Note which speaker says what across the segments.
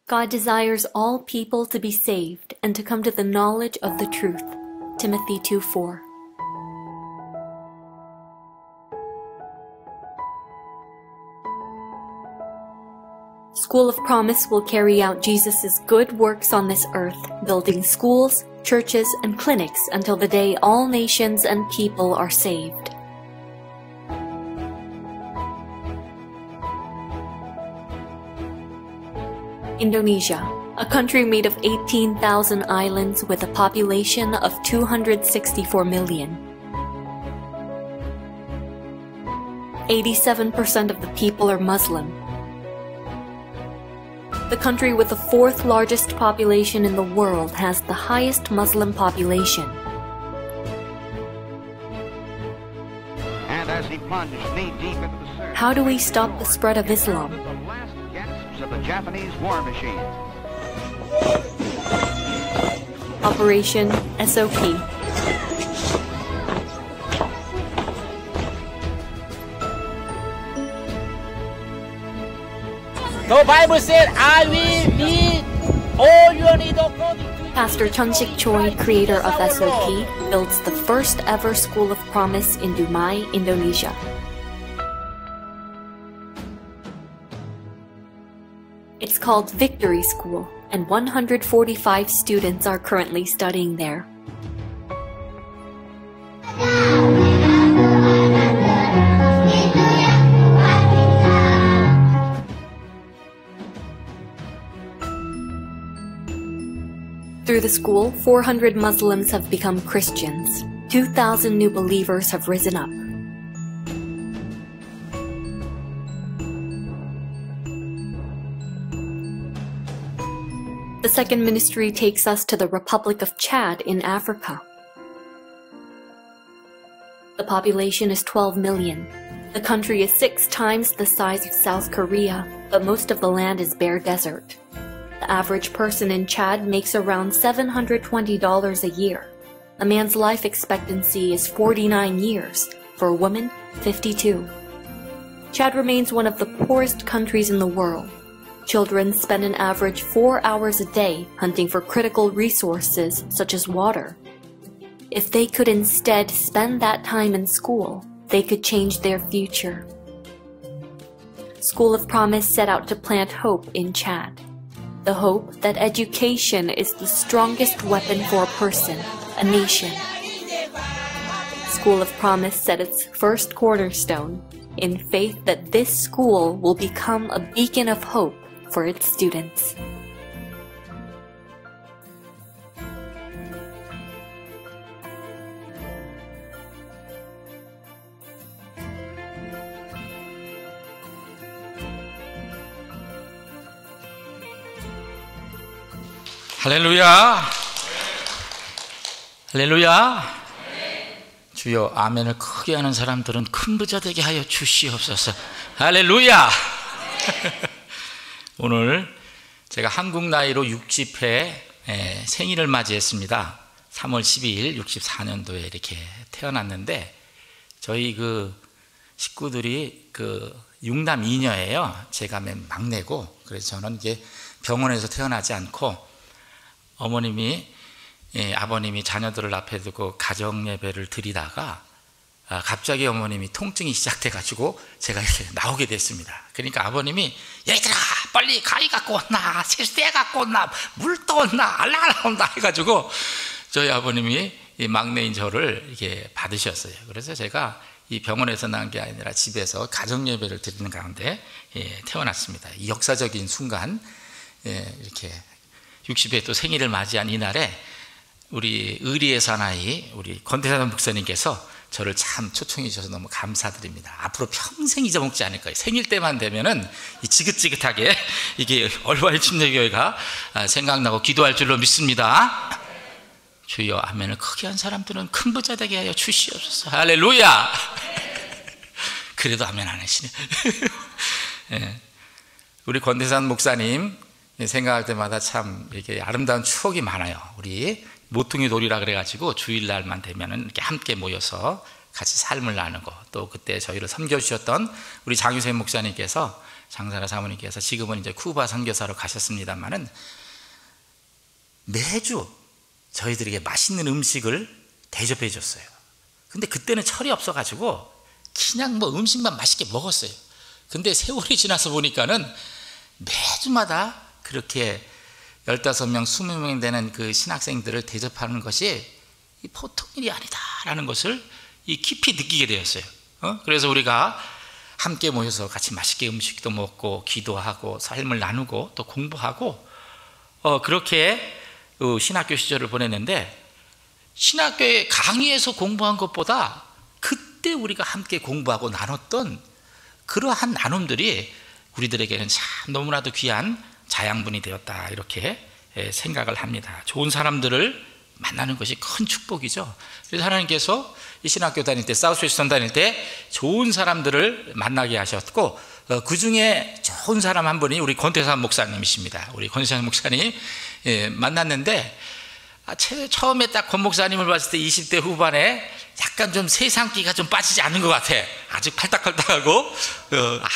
Speaker 1: God desires all people to be saved and to come to the knowledge of the truth. Timothy 2:4. School of Promise will carry out Jesus' good works on this earth, building schools, churches, and clinics until the day all nations and people are saved. Indonesia, a country made of 18,000 islands with a population of 264 million. 87% of the people are Muslim. The country with the fourth largest population in the world has the highest Muslim population.
Speaker 2: And as he plunged knee-deep into the surf,
Speaker 1: How do we stop the spread of Islam?
Speaker 2: the last gasps of the Japanese war machine.
Speaker 1: Operation SOP.
Speaker 3: The Bible said, I will meet all your needs according to
Speaker 1: Pastor Chun-Sik Choi, creator of SOP, builds the first ever School of Promise in Dumai, Indonesia. It's called Victory School, and 145 students are currently studying there. Through the school, 400 Muslims have become Christians. 2,000 new believers have risen up. The second ministry takes us to the Republic of Chad in Africa. The population is 12 million. The country is 6 times the size of South Korea, but most of the land is bare desert. The average person in Chad makes around $720 a year. A man's life expectancy is 49 years, for a woman, 52. Chad remains one of the poorest countries in the world. Children spend an average 4 hours a day hunting for critical resources such as water. If they could instead spend that time in school, they could change their future. School of Promise set out to plant hope in Chad. The hope that education is the strongest weapon for a person, a nation. School of Promise set its first cornerstone in faith that this school will become a beacon of hope for its students.
Speaker 3: 할렐루야. 할렐루야. 주여, 아멘을 크게 하는 사람들은 큰 부자 되게 하여 주시옵소서. 할렐루야. 오늘 제가 한국 나이로 60회 생일을 맞이했습니다. 3월 12일 64년도에 이렇게 태어났는데, 저희 그 식구들이 그 6남 2녀예요. 제가 맨 막내고, 그래서 저는 이제 병원에서 태어나지 않고 어머님이 아버님이 자녀들을 앞에 두고 가정 예배를 드리다가 갑자기 어머님이 통증이 시작돼 가지고 제가 이렇게 나오게 됐습니다. 그러니까 아버님이 얘들아 빨리 가위 갖고 온나, 세수대 갖고 온나, 물 떠온나, 알라알라 온다 해가지고 저희 아버님이 이 막내인 저를 이렇게 받으셨어요. 그래서 제가 이 병원에서 난 게 아니라 집에서 가정 예배를 드리는 가운데 태어났습니다. 이 역사적인 순간, 이렇게 60회 또 생일을 맞이한 이날에 우리 의리의 사나이 우리 권태산 목사님께서 저를 참 초청해 주셔서 너무 감사드립니다. 앞으로 평생 잊어먹지 않을 거예요. 생일 때만 되면은 이 지긋지긋하게 이게 얼마의 침례교회가 생각나고 기도할 줄로 믿습니다. 주여, 아멘을 크게 한 사람들은 큰 부자 되게 하여 주시옵소서. 할렐루야. 그래도 아멘 안 하시네. 우리 권태산 목사님 생각할 때마다 참 이렇게 아름다운 추억이 많아요. 우리 모퉁이 놀이라 그래가지고 주일날만 되면은 이렇게 함께 모여서 같이 삶을 나누고, 또 그때 저희를 섬겨주셨던 우리 장유세 목사님께서 장사라 사모님께서 지금은 이제 쿠바 선교사로 가셨습니다만은 매주 저희들에게 맛있는 음식을 대접해 줬어요. 근데 그때는 철이 없어가지고 그냥 뭐 음식만 맛있게 먹었어요. 근데 세월이 지나서 보니까는 매주마다 그렇게 15명, 20명 되는 그 신학생들을 대접하는 것이 보통 일이 아니다라는 것을 깊이 느끼게 되었어요. 그래서 우리가 함께 모여서 같이 맛있게 음식도 먹고 기도하고 삶을 나누고 또 공부하고 그렇게 신학교 시절을 보냈는데, 신학교에 강의에서 공부한 것보다 그때 우리가 함께 공부하고 나눴던 그러한 나눔들이 우리들에게는 참 너무나도 귀한 자양분이 되었다, 이렇게 생각을 합니다. 좋은 사람들을 만나는 것이 큰 축복이죠. 그래서 하나님께서 이 신학교 다닐 때, 사우스웨스턴 다닐 때 좋은 사람들을 만나게 하셨고, 그 중에 좋은 사람 한 분이 우리 권태산 목사님이십니다. 우리 권태산 목사님 만났는데, 처음에 딱 권 목사님을 봤을 때 20대 후반에 약간 좀 세상기가 좀 빠지지 않은 것 같아. 아주 팔딱팔딱하고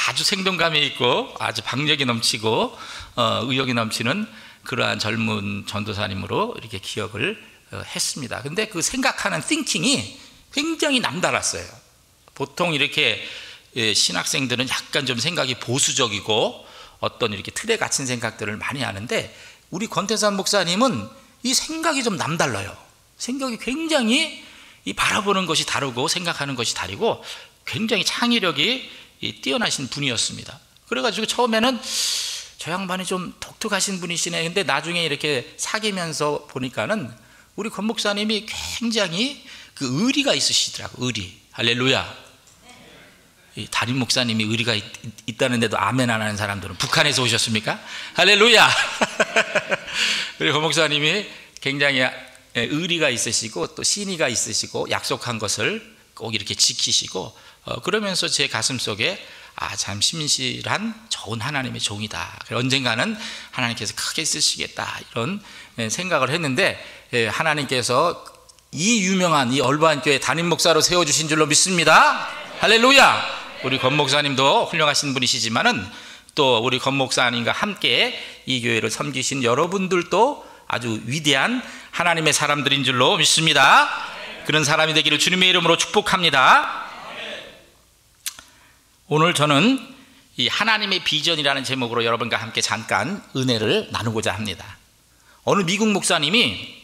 Speaker 3: 아주 생동감이 있고 아주 박력이 넘치고 의욕이 넘치는 그러한 젊은 전도사님으로 이렇게 기억을 했습니다. 근데 그 생각하는 띵킹이 굉장히 남달랐어요. 보통 이렇게 신학생들은 약간 좀 생각이 보수적이고 어떤 이렇게 틀에 갇힌 생각들을 많이 하는데, 우리 권태산 목사님은 이 생각이 좀 남달라요. 생각이 굉장히 바라보는 것이 다르고 생각하는 것이 다르고 굉장히 창의력이 뛰어나신 분이었습니다. 그래가지고 처음에는 저 양반이 좀 독특하신 분이시네. 근데 나중에 이렇게 사귀면서 보니까는 우리 권 목사님이 굉장히 그 의리가 있으시더라고요. 의리. 할렐루야. 이 담임 목사님이 의리가 있다는데도 아멘 안 하는 사람들은 북한에서 오셨습니까? 할렐루야. 그리고 권 목사님이 굉장히 의리가 있으시고 또 신의가 있으시고 약속한 것을 꼭 이렇게 지키시고, 그러면서 제 가슴 속에 참 신실한 좋은 하나님의 종이다, 언젠가는 하나님께서 크게 쓰시겠다, 이런 생각을 했는데, 하나님께서 이 유명한 이 얼바한교회 담임 목사로 세워주신 줄로 믿습니다. 할렐루야. 우리 권 목사님도 훌륭하신 분이시지만은 또 우리 권 목사님과 함께 이 교회를 섬기신 여러분들도 아주 위대한 하나님의 사람들인 줄로 믿습니다. 그런 사람이 되기를 주님의 이름으로 축복합니다. 오늘 저는 이 하나님의 비전이라는 제목으로 여러분과 함께 잠깐 은혜를 나누고자 합니다. 어느 미국 목사님이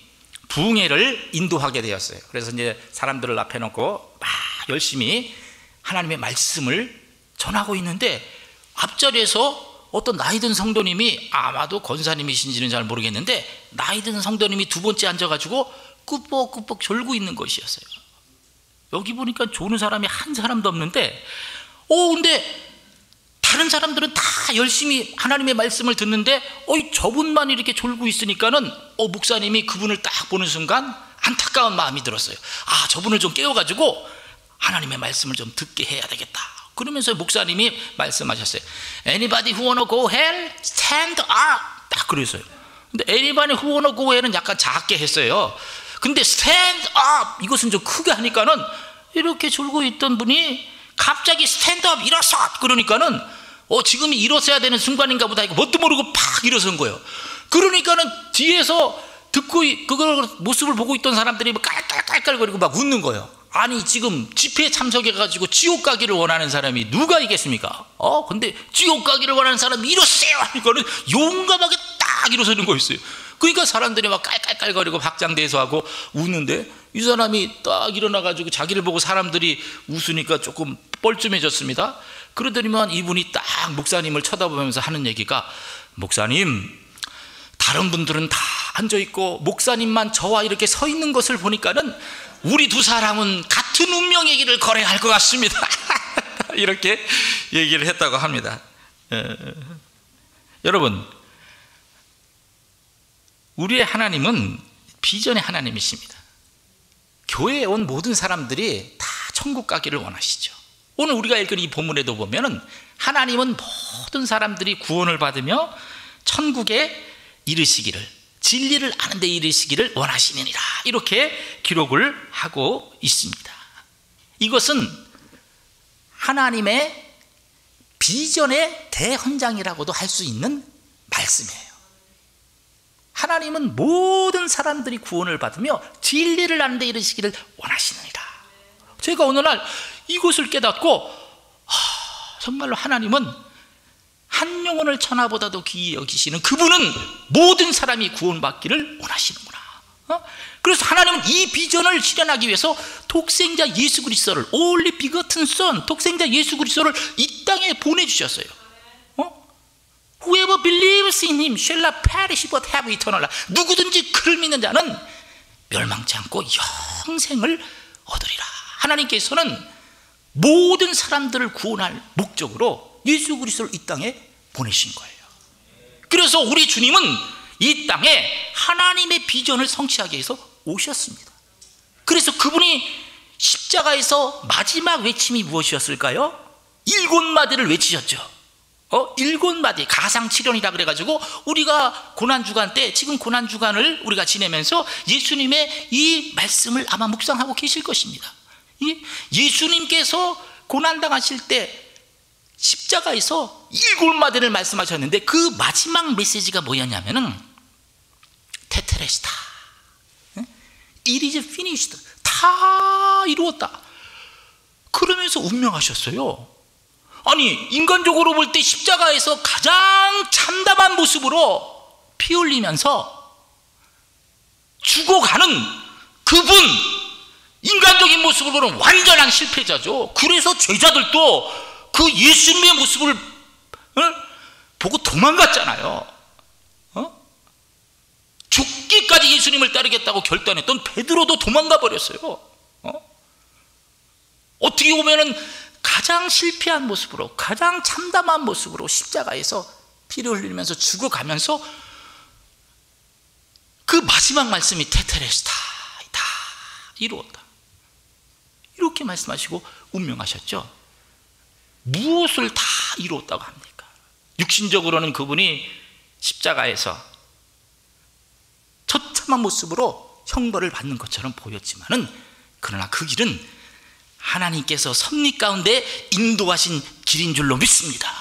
Speaker 3: 부흥회를 인도하게 되었어요. 그래서 이제 사람들을 앞에 놓고 막 열심히 하나님의 말씀을 전하고 있는데, 앞자리에서 어떤 나이든 성도님이, 아마도 권사님이신지는 잘 모르겠는데 나이든 성도님이 두 번째 앉아가지고 꾸벅꾸벅 졸고 있는 것이었어요. 여기 보니까 조는 사람이 한 사람도 없는데, 근데 다른 사람들은 다 열심히 하나님의 말씀을 듣는데 저분만 이렇게 졸고 있으니까는 목사님이 그분을 딱 보는 순간 안타까운 마음이 들었어요. 저분을 좀 깨워가지고 하나님의 말씀을 좀 듣게 해야 되겠다. 그러면서 목사님이 말씀하셨어요. Anybody who wanna go hell, stand up. 딱 그랬어요. 근데 Anybody who wanna go hell은 약간 작게 했어요. 근데 stand up, 이것은 좀 크게 하니까는 이렇게 졸고 있던 분이 갑자기 stand up, 일어서! 그러니까는 지금이 일어서야 되는 순간인가 보다. 이거 뭣도 모르고 팍 일어선 거예요. 그러니까는 뒤에서 듣고 그걸 모습을 보고 있던 사람들이 깔깔깔거리고 막 웃는 거예요. 아니, 지금 집회에 참석해가지고 지옥 가기를 원하는 사람이 누가 있겠습니까? 근데 지옥 가기를 원하는 사람이 일어서세요 하니까는 용감하게 딱 일어서는 거였어요. 그러니까 사람들이 막 깔깔깔거리고 박장대소 하고 웃는데, 이 사람이 딱 일어나가지고 자기를 보고 사람들이 웃으니까 조금 뻘쭘해졌습니다. 그러더니만 이분이 딱 목사님을 쳐다보면서 하는 얘기가, 목사님, 다른 분들은 다 앉아있고 목사님만 저와 이렇게 서 있는 것을 보니까는 우리 두 사람은 같은 운명의 길을 걸어야 할 것 같습니다. 이렇게 얘기를 했다고 합니다. 여러분, 우리의 하나님은 비전의 하나님이십니다. 교회에 온 모든 사람들이 다 천국 가기를 원하시죠. 오늘 우리가 읽은 이 본문에도 보면은 하나님은 모든 사람들이 구원을 받으며 천국에 이르시기를, 진리를 아는 데 이르시기를 원하시느니라, 이렇게 기록을 하고 있습니다. 이것은 하나님의 비전의 대헌장이라고도 할 수 있는 말씀이에요. 하나님은 모든 사람들이 구원을 받으며 진리를 아는 데 이르시기를 원하시느니라. 제가 오늘날 이것을 깨닫고 정말로 하나님은 한 영혼을 천하보다도 귀히 여기시는 그분은 모든 사람이 구원받기를 원하시는구나. 그래서 하나님은 이 비전을 실현하기 위해서 독생자 예수 그리스도를, only begotten son, 독생자 예수 그리스도를 이 땅에 보내주셨어요. Whoever believes in him shall not perish but have eternal life. 누구든지 그를 믿는 자는 멸망치 않고 영생을 얻으리라. 하나님께서는 모든 사람들을 구원할 목적으로 예수 그리스도를 이 땅에 보내신 거예요. 그래서 우리 주님은 이 땅에 하나님의 비전을 성취하기 위해서 오셨습니다. 그래서 그분이 십자가에서 마지막 외침이 무엇이었을까요? 7마디를 외치셨죠. 7마디 가상칠언이라 그래가지고 우리가 고난주간 때, 지금 고난주간을 우리가 지내면서 예수님의 이 말씀을 아마 묵상하고 계실 것입니다. 예수님께서 고난당하실 때 십자가에서 7마디를 말씀하셨는데 그 마지막 메시지가 뭐였냐면은 테테레스타, It is finished, 다 이루었다. 그러면서 운명하셨어요. 아니, 인간적으로 볼 때 십자가에서 가장 참담한 모습으로 피 흘리면서 죽어가는 그분, 인간적인 모습으로는 완전한 실패자죠. 그래서 제자들도 그 예수님의 모습을 보고 도망갔잖아요. 죽기까지 예수님을 따르겠다고 결단했던 베드로도 도망가 버렸어요. 어떻게 보면은 가장 실패한 모습으로, 가장 참담한 모습으로 십자가에서 피를 흘리면서 죽어가면서 그 마지막 말씀이 테테레스타, 다 이루었다, 이렇게 말씀하시고 운명하셨죠. 무엇을 다 이루었다고 합니까? 육신적으로는 그분이 십자가에서 처참한 모습으로 형벌을 받는 것처럼 보였지만은, 그러나 그 길은 하나님께서 섭리 가운데 인도하신 길인 줄로 믿습니다.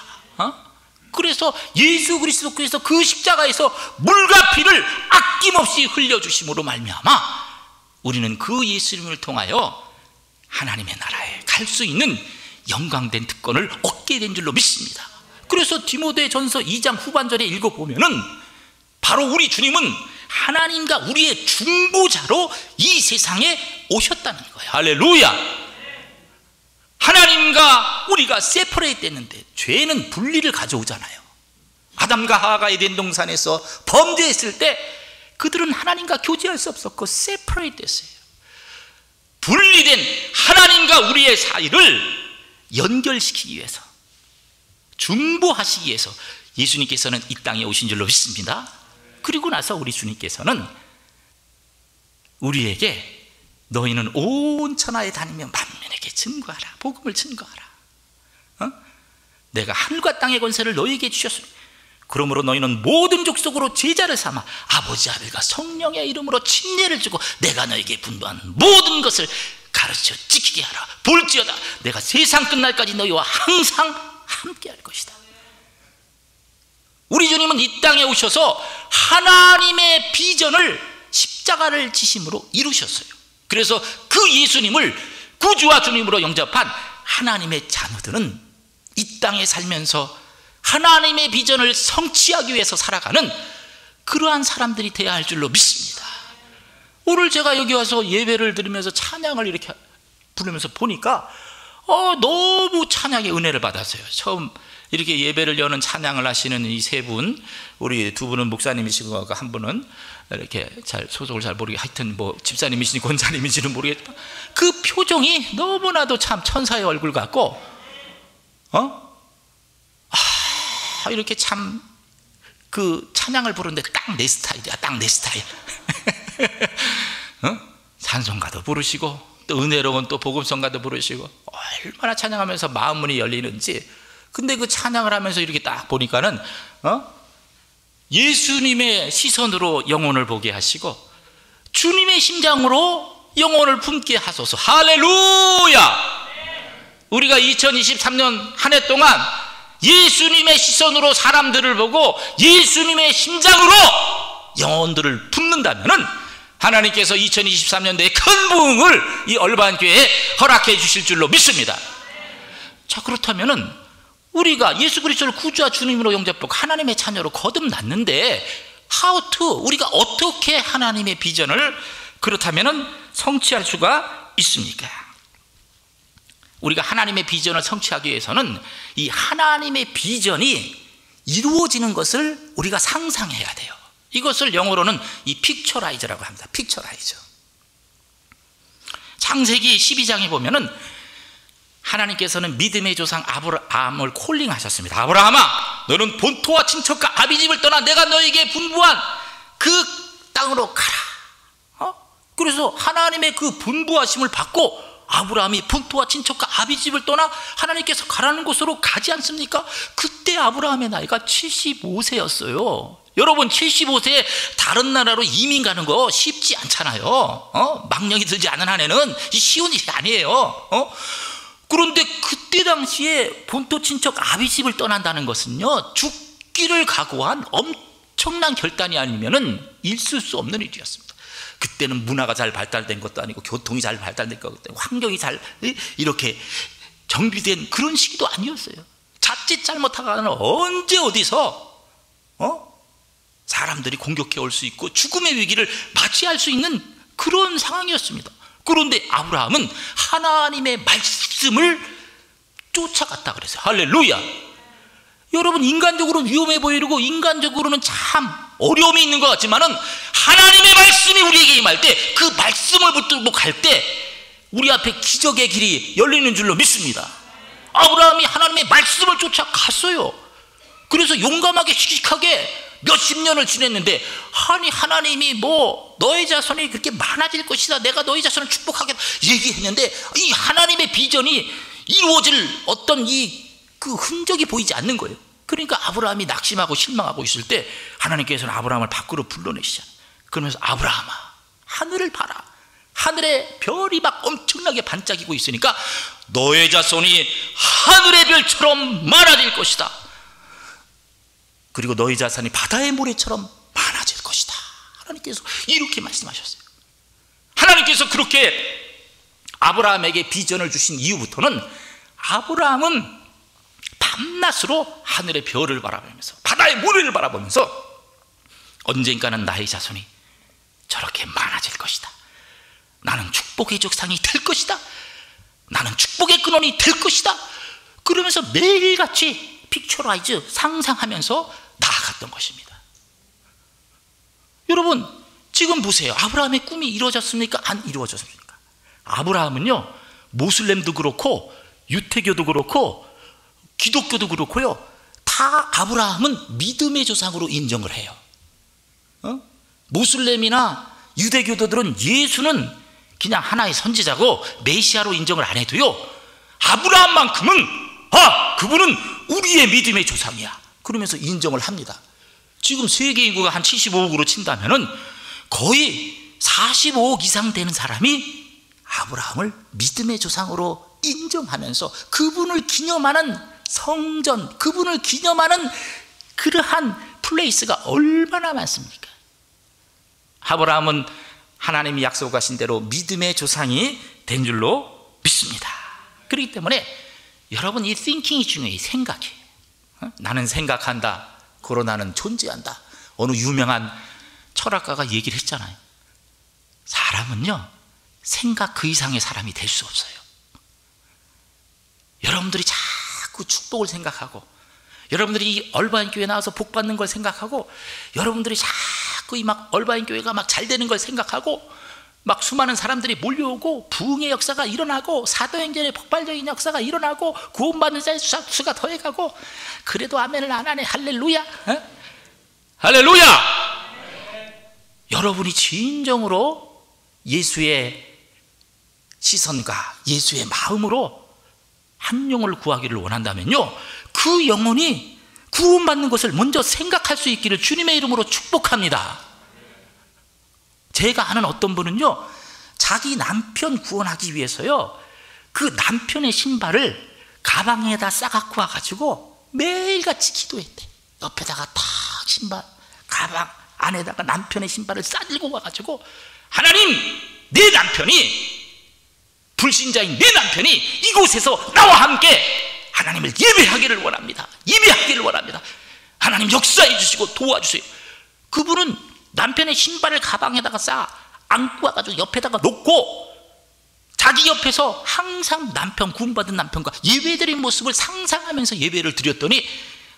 Speaker 3: 그래서 예수 그리스도께서 그 십자가에서 물과 피를 아낌없이 흘려주심으로 말미암아 우리는 그 예수님을 통하여 하나님의 나라에 갈 수 있는 영광된 특권을 얻게 된 줄로 믿습니다. 그래서 디모데전서 2장 후반절에 읽어보면은 바로 우리 주님은 하나님과 우리의 중보자로 이 세상에 오셨다는 거예요. 할렐루야. 하나님과 우리가 세퍼레이트 됐는데, 죄는 분리를 가져오잖아요. 아담과 하와가 에덴 동산에서 범죄했을 때 그들은 하나님과 교제할 수 없었고 세퍼레이트 됐어요. 분리된 하나님과 우리의 사이를 연결시키기 위해서, 중보하시기 위해서 예수님께서는 이 땅에 오신 줄로 믿습니다. 그리고 나서 우리 주님께서는 우리에게 너희는 온 천하에 다니며 만민에게 증거하라, 복음을 증거하라. 내가 하늘과 땅의 권세를 너희에게 주셨으니 그러므로 너희는 모든 족속으로 제자를 삼아 아버지, 아들과 성령의 이름으로 침례를 주고 내가 너희에게 분부한 모든 것을 가르쳐 지키게 하라. 볼지어다 내가 세상 끝날까지 너희와 항상 함께 할 것이다. 우리 주님은 이 땅에 오셔서 하나님의 비전을 십자가를 지심으로 이루셨어요. 그래서 그 예수님을 구주와 주님으로 영접한 하나님의 자녀들은 이 땅에 살면서 하나님의 비전을 성취하기 위해서 살아가는 그러한 사람들이 되어야 할 줄로 믿습니다. 오늘 제가 여기 와서 예배를 드리면서 찬양을 이렇게 부르면서 보니까 너무 찬양의 은혜를 받았어요. 처음 이렇게 예배를 여는 찬양을 하시는 이 세 분, 우리 두 분은 목사님이시고 한 분은 이렇게 잘 소속을 잘 모르게, 하여튼 뭐 집사님이시니 권사님이시는 모르겠지만 그 표정이 너무나도 참 천사의 얼굴 같고, 이렇게 참 그 찬양을 부르는데 딱 내 스타일이야, 딱 내 스타일. 찬송가도 부르시고 또 은혜로운 또 복음성가도 부르시고 얼마나 찬양하면서 마음 문이 열리는지. 근데 그 찬양을 하면서 이렇게 딱 보니까는 예수님의 시선으로 영혼을 보게 하시고 주님의 심장으로 영혼을 품게 하소서. 할렐루야. 우리가 2023년 한 해 동안 예수님의 시선으로 사람들을 보고 예수님의 심장으로 영혼들을 품는다면은 하나님께서 2023년도에 큰 부흥을 이 얼반교회에 허락해 주실 줄로 믿습니다. 자, 그렇다면은 우리가 예수 그리스도를 구주와 주님으로 영접하고 하나님의 자녀로 거듭났는데 우리가 어떻게 하나님의 비전을 그렇다면은 성취할 수가 있습니까? 우리가 하나님의 비전을 성취하기 위해서는 이 하나님의 비전이 이루어지는 것을 우리가 상상해야 돼요. 이것을 영어로는 이 픽처라이즈라고 합니다. 픽처라이즈. 창세기 12장에 보면은 하나님께서는 믿음의 조상 아브라함을 콜링하셨습니다. 아브라함아, 너는 본토와 친척과 아비집을 떠나 내가 너에게 분부한 그 땅으로 가라. 그래서 하나님의 그 분부하심을 받고 아브라함이 본토와 친척과 아비집을 떠나 하나님께서 가라는 곳으로 가지 않습니까? 그때 아브라함의 나이가 75세였어요. 여러분, 75세에 다른 나라로 이민 가는 거 쉽지 않잖아요. 망령이 들지 않은 한에는 쉬운 일이 아니에요. 그런데 그때 당시에 본토 친척 아비집을 떠난다는 것은요, 죽기를 각오한 엄청난 결단이 아니면은 있을 수 없는 일이었습니다. 그때는 문화가 잘 발달된 것도 아니고 교통이 잘 발달된 것도 아니고 환경이 잘 이렇게 정비된 그런 시기도 아니었어요. 자칫 잘못하면 언제 어디서 사람들이 공격해 올 수 있고 죽음의 위기를 맞이할 수 있는 그런 상황이었습니다. 그런데 아브라함은 하나님의 말씀을 쫓아갔다 그랬어요. 할렐루야. 여러분, 인간적으로 위험해 보이고 인간적으로는 참 어려움이 있는 것 같지만은 하나님의 말씀이 우리에게 임할 때 그 말씀을 붙들고 갈 때 우리 앞에 기적의 길이 열리는 줄로 믿습니다. 아브라함이 하나님의 말씀을 쫓아갔어요. 그래서 용감하게 씩씩하게 몇십 년을 지냈는데, 아니 하나님이 너의 자손이 그렇게 많아질 것이다, 내가 너의 자손을 축복하겠다 얘기했는데 이 하나님의 비전이 이루어질 어떤 그 흔적이 보이지 않는 거예요. 그러니까 아브라함이 낙심하고 실망하고 있을 때 하나님께서는 아브라함을 밖으로 불러내시잖아요. 그러면서 아브라함아, 하늘을 봐라. 하늘에 별이 막 엄청나게 반짝이고 있으니까 너의 자손이 하늘의 별처럼 많아질 것이다. 그리고 너희 자손이 바다의 모래처럼 많아질 것이다. 하나님께서 이렇게 말씀하셨어요. 하나님께서 그렇게 아브라함에게 비전을 주신 이후부터는 아브라함은 밤낮으로 하늘의 별을 바라보면서 바다의 모래를 바라보면서 언젠가는 나의 자손이 저렇게 많아질 것이다. 나는 축복의 조상이 될 것이다. 나는 축복의 근원이 될 것이다. 그러면서 매일같이 픽처라이즈, 상상하면서 나아갔던 것입니다. 여러분, 지금 보세요. 아브라함의 꿈이 이루어졌습니까? 안 이루어졌습니까? 아브라함은요, 모슬렘도 그렇고 유태교도 그렇고 기독교도 그렇고요, 다 아브라함은 믿음의 조상으로 인정을 해요. 모슬렘이나 유대교도들은 예수는 그냥 하나의 선지자고 메시아로 인정을 안 해도요, 아브라함만큼은 그분은 우리의 믿음의 조상이야 그러면서 인정을 합니다. 지금 세계 인구가 한 75억으로 친다면은 거의 45억 이상 되는 사람이 아브라함을 믿음의 조상으로 인정하면서 그분을 기념하는 성전, 그분을 기념하는 그러한 플레이스가 얼마나 많습니까? 아브라함은 하나님이 약속하신 대로 믿음의 조상이 된 줄로 믿습니다. 그렇기 때문에 여러분, 이 띵킹이 중요해요. 이 생각이. 나는 생각한다, 그러나 나는 존재한다. 어느 유명한 철학가가 얘기를 했잖아요. 사람은요, 생각 그 이상의 사람이 될 수 없어요. 여러분들이 자꾸 축복을 생각하고, 여러분들이 이 얼바인 교회 나와서 복 받는 걸 생각하고, 여러분들이 자꾸 이 막 얼바인 교회가 막 잘 되는 걸 생각하고, 막 수많은 사람들이 몰려오고 부흥의 역사가 일어나고 사도행전의 폭발적인 역사가 일어나고 구원받는 자의 수가 더해가고, 그래도 아멘을 안 하네. 할렐루야. 할렐루야. 여러분이 진정으로 예수의 시선과 예수의 마음으로 한 영혼을 구하기를 원한다면요, 그 영혼이 구원받는 것을 먼저 생각할 수 있기를 주님의 이름으로 축복합니다. 제가 아는 어떤 분은요, 자기 남편 구원하기 위해서요, 그 남편의 신발을 가방에다 싸갖고 와가지고 매일같이 기도했대. 옆에다가 탁 신발, 가방 안에다가 남편의 신발을 싸들고 와가지고, 하나님, 내 남편이, 불신자인 내 남편이 이곳에서 나와 함께 하나님을 예배하기를 원합니다. 예배하기를 원합니다. 하나님 역사해 주시고 도와주세요. 그분은 남편의 신발을 가방에다가 싸 안고 와가지고 옆에다가 놓고 자기 옆에서 항상 남편, 구원받은 남편과 예배드린 모습을 상상하면서 예배를 드렸더니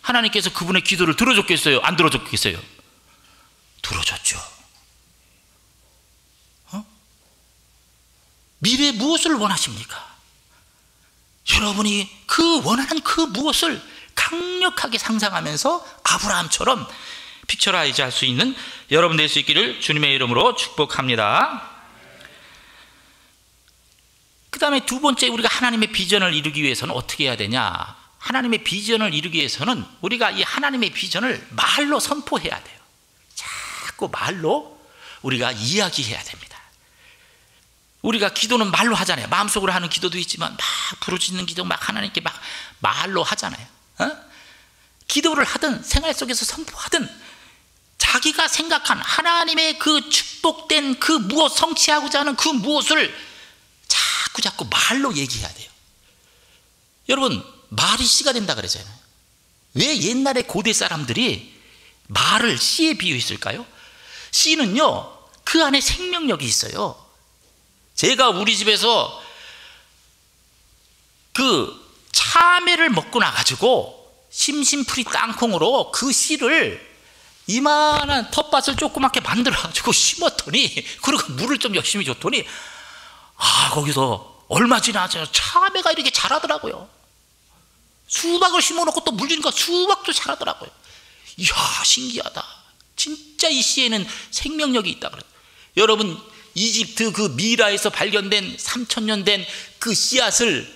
Speaker 3: 하나님께서 그분의 기도를 들어줬겠어요? 안 들어줬겠어요? 들어줬죠. 미래에 무엇을 원하십니까? 여러분이 그 원하는 그 무엇을 강력하게 상상하면서 아브라함처럼 픽처라이즈 할 수 있는 여러분 될 수 있기를 주님의 이름으로 축복합니다. 그 다음에 두 번째, 우리가 하나님의 비전을 이루기 위해서는 어떻게 해야 되냐? 하나님의 비전을 이루기 위해서는 우리가 이 하나님의 비전을 말로 선포해야 돼요. 자꾸 말로 우리가 이야기해야 됩니다. 우리가 기도는 말로 하잖아요. 마음속으로 하는 기도도 있지만 막 부르짖는 기도 막 하나님께 막 말로 하잖아요. 기도를 하든 생활 속에서 선포하든 자기가 생각한 하나님의 그 축복된 그 무엇, 성취하고자 하는 그 무엇을 자꾸 말로 얘기해야 돼요. 여러분, 말이 씨가 된다 그러잖아요. 왜 옛날에 고대 사람들이 말을 씨에 비유했을까요? 씨는요, 그 안에 생명력이 있어요. 제가 우리 집에서 그 참외를 먹고 나가지고 심심풀이 땅콩으로 그 씨를 이만한 텃밭을 조그맣게 만들어가지고 심었더니, 그리고 물을 좀 열심히 줬더니, 거기서 얼마 지나서 참외가 이렇게 자라더라고요. 수박을 심어놓고 또 물 주니까 수박도 자라더라고요. 이야, 신기하다. 진짜 이 씨에는 생명력이 있다 그래요. 여러분, 이집트 그 미라에서 발견된 3000년 된 그 씨앗을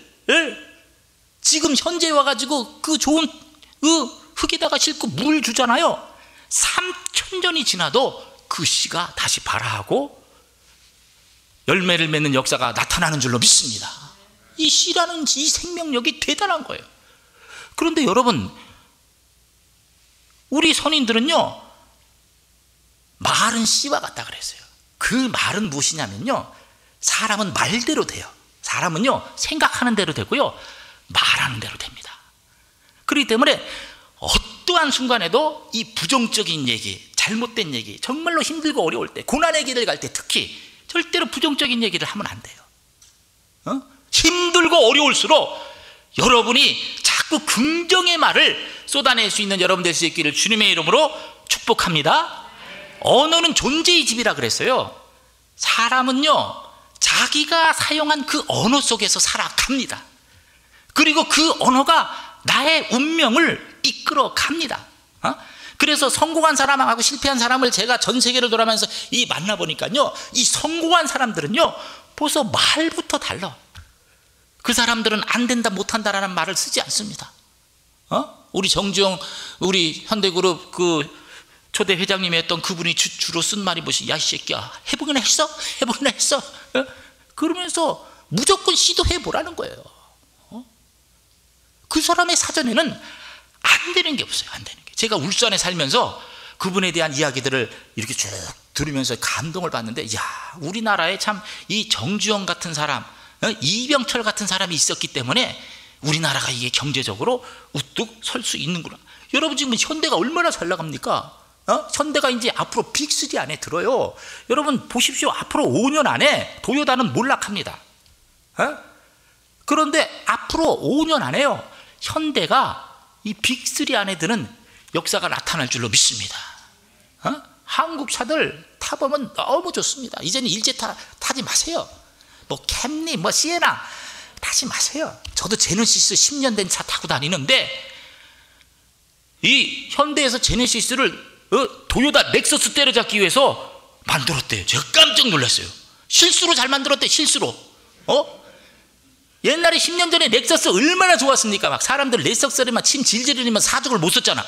Speaker 3: 지금 현재 와가지고 그 좋은 흙에다가 싣고 물 주잖아요. 3000년이 지나도 그 씨가 다시 발화하고 열매를 맺는 역사가 나타나는 줄로 믿습니다. 이 씨라는 이 생명력이 대단한 거예요. 그런데 여러분, 우리 선인들은요, 말은 씨와 같다 그랬어요. 그 말은 무엇이냐면요, 사람은 말대로 돼요. 사람은요, 생각하는 대로 되고요, 말하는 대로 됩니다. 그렇기 때문에 어떠한 순간에도 이 부정적인 얘기, 잘못된 얘기, 정말로 힘들고 어려울 때, 고난의 길을 갈 때 특히 절대로 부정적인 얘기를 하면 안 돼요. 힘들고 어려울수록 여러분이 자꾸 긍정의 말을 쏟아낼 수 있는 여러분 될 수 있기를 주님의 이름으로 축복합니다. 언어는 존재의 집이라 그랬어요. 사람은요, 자기가 사용한 그 언어 속에서 살아갑니다. 그리고 그 언어가 나의 운명을 이끌어 갑니다. 그래서 성공한 사람하고 실패한 사람을 제가 전 세계를 돌아가면서 만나보니까요, 이 성공한 사람들은요, 벌써 말부터 달라. 그 사람들은 안 된다, 못한다라는 말을 쓰지 않습니다. 우리 정주영, 우리 현대그룹 그 초대 회장님이 했던 그분이 주로 쓴 말이 무엇이? 야, 이 새끼야, 해보긴 했어? 해보긴 했어? 그러면서 무조건 시도해보라는 거예요. 그 사람의 사전에는 안 되는 게 없어요. 안 되는 게. 제가 울산에 살면서 그분에 대한 이야기들을 이렇게 쭉 들으면서 감동을 받는데, 야, 우리나라에 참 이 정주영 같은 사람, 이병철 같은 사람이 있었기 때문에 우리나라가 이게 경제적으로 우뚝 설 수 있는구나. 여러분, 지금 현대가 얼마나 잘 나갑니까? 현대가 이제 앞으로 빅3 안에 들어요. 여러분 보십시오. 앞으로 5년 안에 도요타는 몰락합니다. 그런데 앞으로 5년 안에요, 현대가 이 빅3 안에 드는 역사가 나타날 줄로 믿습니다. 한국 차들 타보면 너무 좋습니다. 이제는 일제차 타지 마세요. 뭐 캠리, 뭐 시에나 타지 마세요. 저도 제네시스 10년 된 차 타고 다니는데, 이 현대에서 제네시스를 도요타 넥서스 때려잡기 위해서 만들었대요. 제가 깜짝 놀랐어요. 실수로 잘 만들었대, 실수로. 옛날에 10년 전에 넥서스 얼마나 좋았습니까? 막 사람들 넥서스에만 침 질질 흘리면 사족을 못 썼잖아.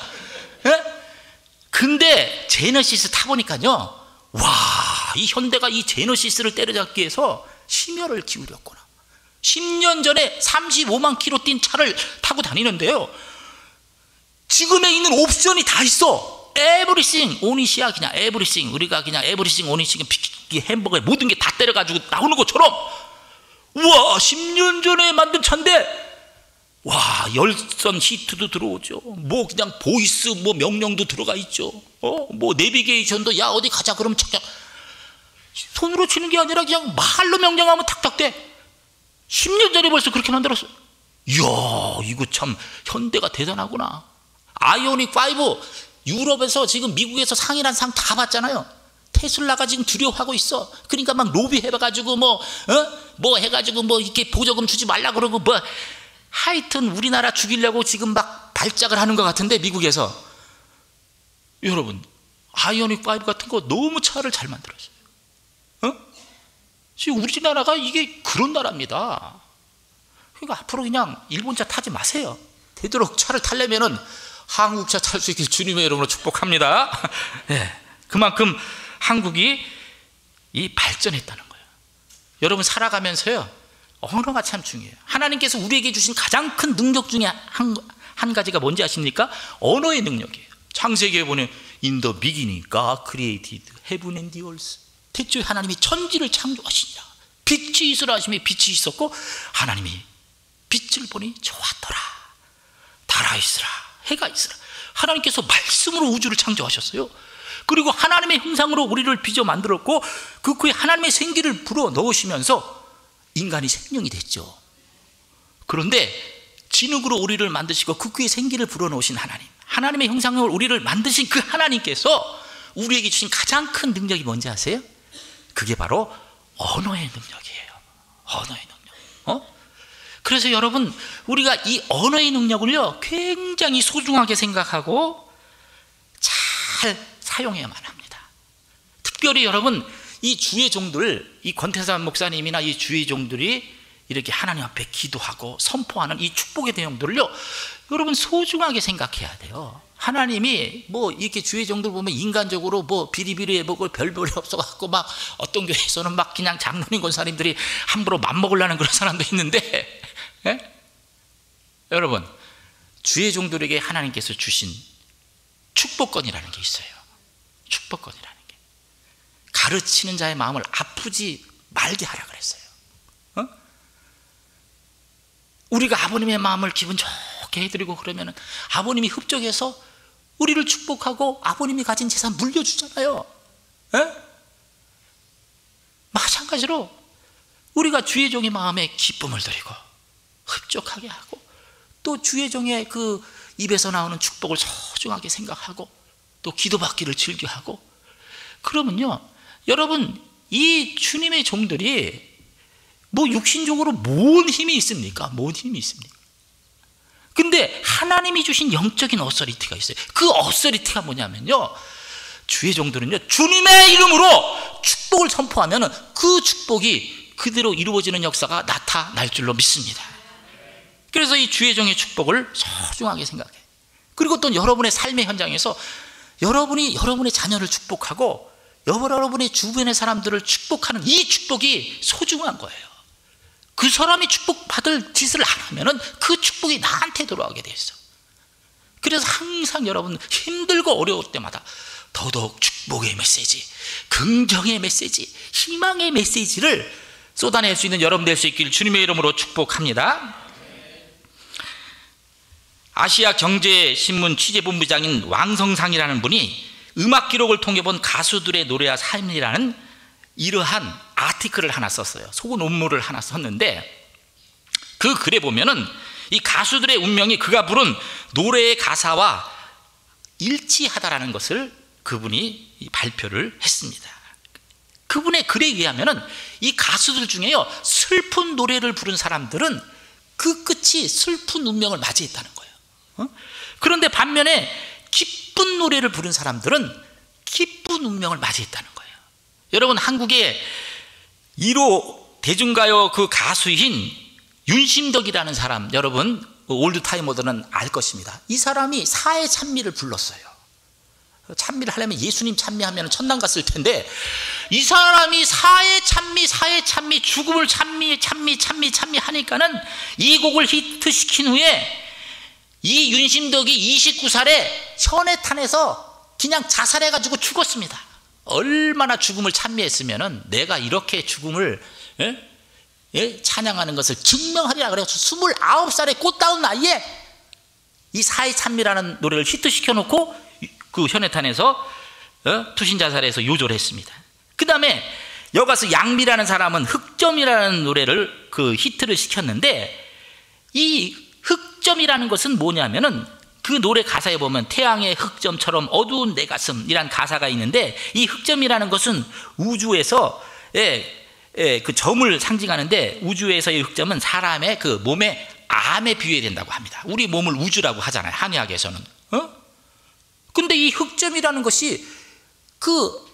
Speaker 3: 근데 제네시스 타보니까요, 와, 이 현대가 이 제네시스를 때려잡기 위해서 심혈을 기울였구나. 10년 전에 35만 킬로 뛴 차를 타고 다니는데요, 지금에 있는 옵션이 다 있어. 에브리싱 오니시야. 그냥 에브리싱, 우리가 그냥 에브리싱 오니싱 햄버거에 모든 게 다 때려가지고 나오는 것처럼, 우와 10년 전에 만든 차인데 와 열선 히트도 들어오죠. 뭐 그냥 보이스 뭐 명령도 들어가 있죠. 뭐 내비게이션도 야 어디 가자 그러면 착착 손으로 치는 게 아니라 그냥 말로 명령하면 탁탁 돼. 10년 전에 벌써 그렇게 만들었어. 이야 이거 참 현대가 대단하구나. 아이오닉 5 유럽에서 지금 미국에서 상이란 상 다 받잖아요. 테슬라가 지금 두려워하고 있어. 그러니까 막 로비 해가지고 뭐 해가지고 뭐 이렇게 보조금 주지 말라 그러고 뭐 하여튼 우리나라 죽이려고 지금 막 발작을 하는 것 같은데 미국에서. 여러분 아이오닉 5 같은 거 너무 차를 잘 만들었어요. 지금 우리나라가 이게 그런 나라입니다. 그러니까 앞으로 그냥 일본차 타지 마세요. 되도록 차를 타려면은 한국차 탈 수 있길 주님의 이름으로 축복합니다. 네, 그만큼 한국이 이 발전했다는 거예요. 여러분 살아가면서요 언어가 참 중요해요. 하나님께서 우리에게 주신 가장 큰 능력 중에 한 가지가 뭔지 아십니까? 언어의 능력이에요. 창세기에 보면 In the beginning God created heaven and the earth. 태초에 하나님이 천지를 창조하시니라. 빛이 있으라 하시며 빛이 있었고 하나님이 빛을 보니 좋았더라. 달아 있으라. 해가 있으라. 하나님께서 말씀으로 우주를 창조하셨어요. 그리고 하나님의 형상으로 우리를 빚어 만들었고 그 후에 하나님의 생기를 불어 넣으시면서 인간이 생명이 됐죠. 그런데 진흙으로 우리를 만드시고 그 후에 생기를 불어 넣으신 하나님, 하나님의 형상으로 우리를 만드신 그 하나님께서 우리에게 주신 가장 큰 능력이 뭔지 아세요? 그게 바로 언어의 능력이에요. 언어의 능력. 그래서 여러분 우리가 이 언어의 능력을요 굉장히 소중하게 생각하고 잘 사용해야만 합니다. 특별히 여러분 이 주의 종들, 이 권태산 목사님이나 이 주의 종들이 이렇게 하나님 앞에 기도하고 선포하는 이 축복의 내용들을요 여러분 소중하게 생각해야 돼요. 하나님이 뭐 이렇게 주의 종들 보면 인간적으로 뭐 비리비리 해보고 별볼이 없어갖고 막 어떤 교회에서는 막 그냥 장로님 권사님들이 함부로 맘먹으려는 그런 사람도 있는데 여러분 주의 종들에게 하나님께서 주신 축복권이라는 게 있어요. 축복권이라는 게 가르치는 자의 마음을 아프지 말게 하라 그랬어요. 우리가 아버님의 마음을 기분 좋게 해드리고 그러면 아버님이 흡족해서 우리를 축복하고 아버님이 가진 재산 물려주잖아요. 마찬가지로 우리가 주의 종의 마음에 기쁨을 드리고 흡족하게 하고 또 주의 종의 그 입에서 나오는 축복을 소중하게 생각하고 또 기도받기를 즐겨하고 그러면요 여러분 이 주님의 종들이 뭐 육신적으로 뭔 힘이 있습니까? 뭔 힘이 있습니까? 근데 하나님이 주신 영적인 어서리티가 있어요. 그 어서리티가 뭐냐면요 주의 종들은요 주님의 이름으로 축복을 선포하면 그 축복이 그대로 이루어지는 역사가 나타날 줄로 믿습니다. 그래서 이 주의 종의 축복을 소중하게 생각해. 그리고 또 여러분의 삶의 현장에서 여러분이 여러분의 자녀를 축복하고 여러분의 주변의 사람들을 축복하는 이 축복이 소중한 거예요. 그 사람이 축복받을 짓을 안 하면은 그 축복이 나한테 돌아오게 돼 있어. 그래서 항상 여러분 힘들고 어려울 때마다 더더욱 축복의 메시지, 긍정의 메시지, 희망의 메시지를 쏟아낼 수 있는 여러분 될 수 있기를 주님의 이름으로 축복합니다. 아시아 경제신문 취재본부장인 왕성상이라는 분이 음악 기록을 통해 본 가수들의 노래와 삶이라는 이러한 아티클을 하나 썼어요. 소논문을 하나 썼는데 그 글에 보면은 이 가수들의 운명이 그가 부른 노래의 가사와 일치하다라는 것을 그분이 발표를 했습니다. 그분의 글에 의하면은 이 가수들 중에요 슬픈 노래를 부른 사람들은 그 끝이 슬픈 운명을 맞이했다는 거예요. 그런데 반면에 기쁜 노래를 부른 사람들은 기쁜 운명을 맞이했다는 거예요. 여러분 한국의 1호 대중가요 그 가수인 윤심덕이라는 사람 여러분 올드타이머들은 알 것입니다. 이 사람이 사회 찬미를 불렀어요. 찬미를 하려면 예수님 찬미하면 천당 갔을 텐데 이 사람이 사회 찬미 죽음을 찬미 하니까는 이 곡을 히트시킨 후에 이 윤심덕이 29살에 현해탄에서 그냥 자살해가지고 죽었습니다. 얼마나 죽음을 찬미했으면은 내가 이렇게 죽음을 찬양하는 것을 증명하리라 그래서 29살의 꽃다운 나이에 이 사의 찬미라는 노래를 히트시켜 놓고 그 현해탄에서 투신 자살해서 요절을 했습니다. 그 다음에 여가수 양미라는 사람은 흑점이라는 노래를 그 히트를 시켰는데, 이 흑점이라는 것은 뭐냐면은 그 노래 가사에 보면 태양의 흑점처럼 어두운 내 가슴이란 가사가 있는데, 이 흑점이라는 것은 우주에서 그 점을 상징하는데, 우주에서의 흑점은 사람의 그 몸의 암에 비유된다고 합니다. 우리 몸을 우주라고 하잖아요, 한의학에서는. 근데 이 흑점이라는 것이 그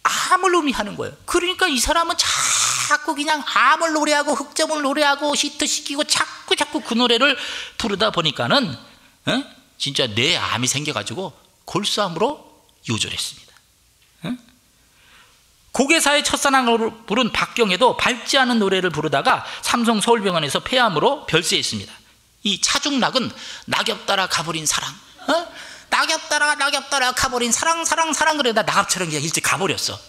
Speaker 3: 암을 의미하는 거예요. 그러니까 이 사람은 자꾸 그냥 암을 노래하고 흑점을 노래하고 히트시키고 자꾸 그 노래를 부르다 보니까는 진짜 내 암이 생겨가지고 골수암으로 요절했습니다. 고개사의 첫사랑으로 부른 박경애도 밝지 않은 노래를 부르다가 삼성 서울병원에서 폐암으로 별세했습니다. 이 차중락은 낙엽 따라 가버린 사랑, 낙엽 따라 가버린 사랑 그러다 낙엽처럼 그냥 일찍 가버렸어.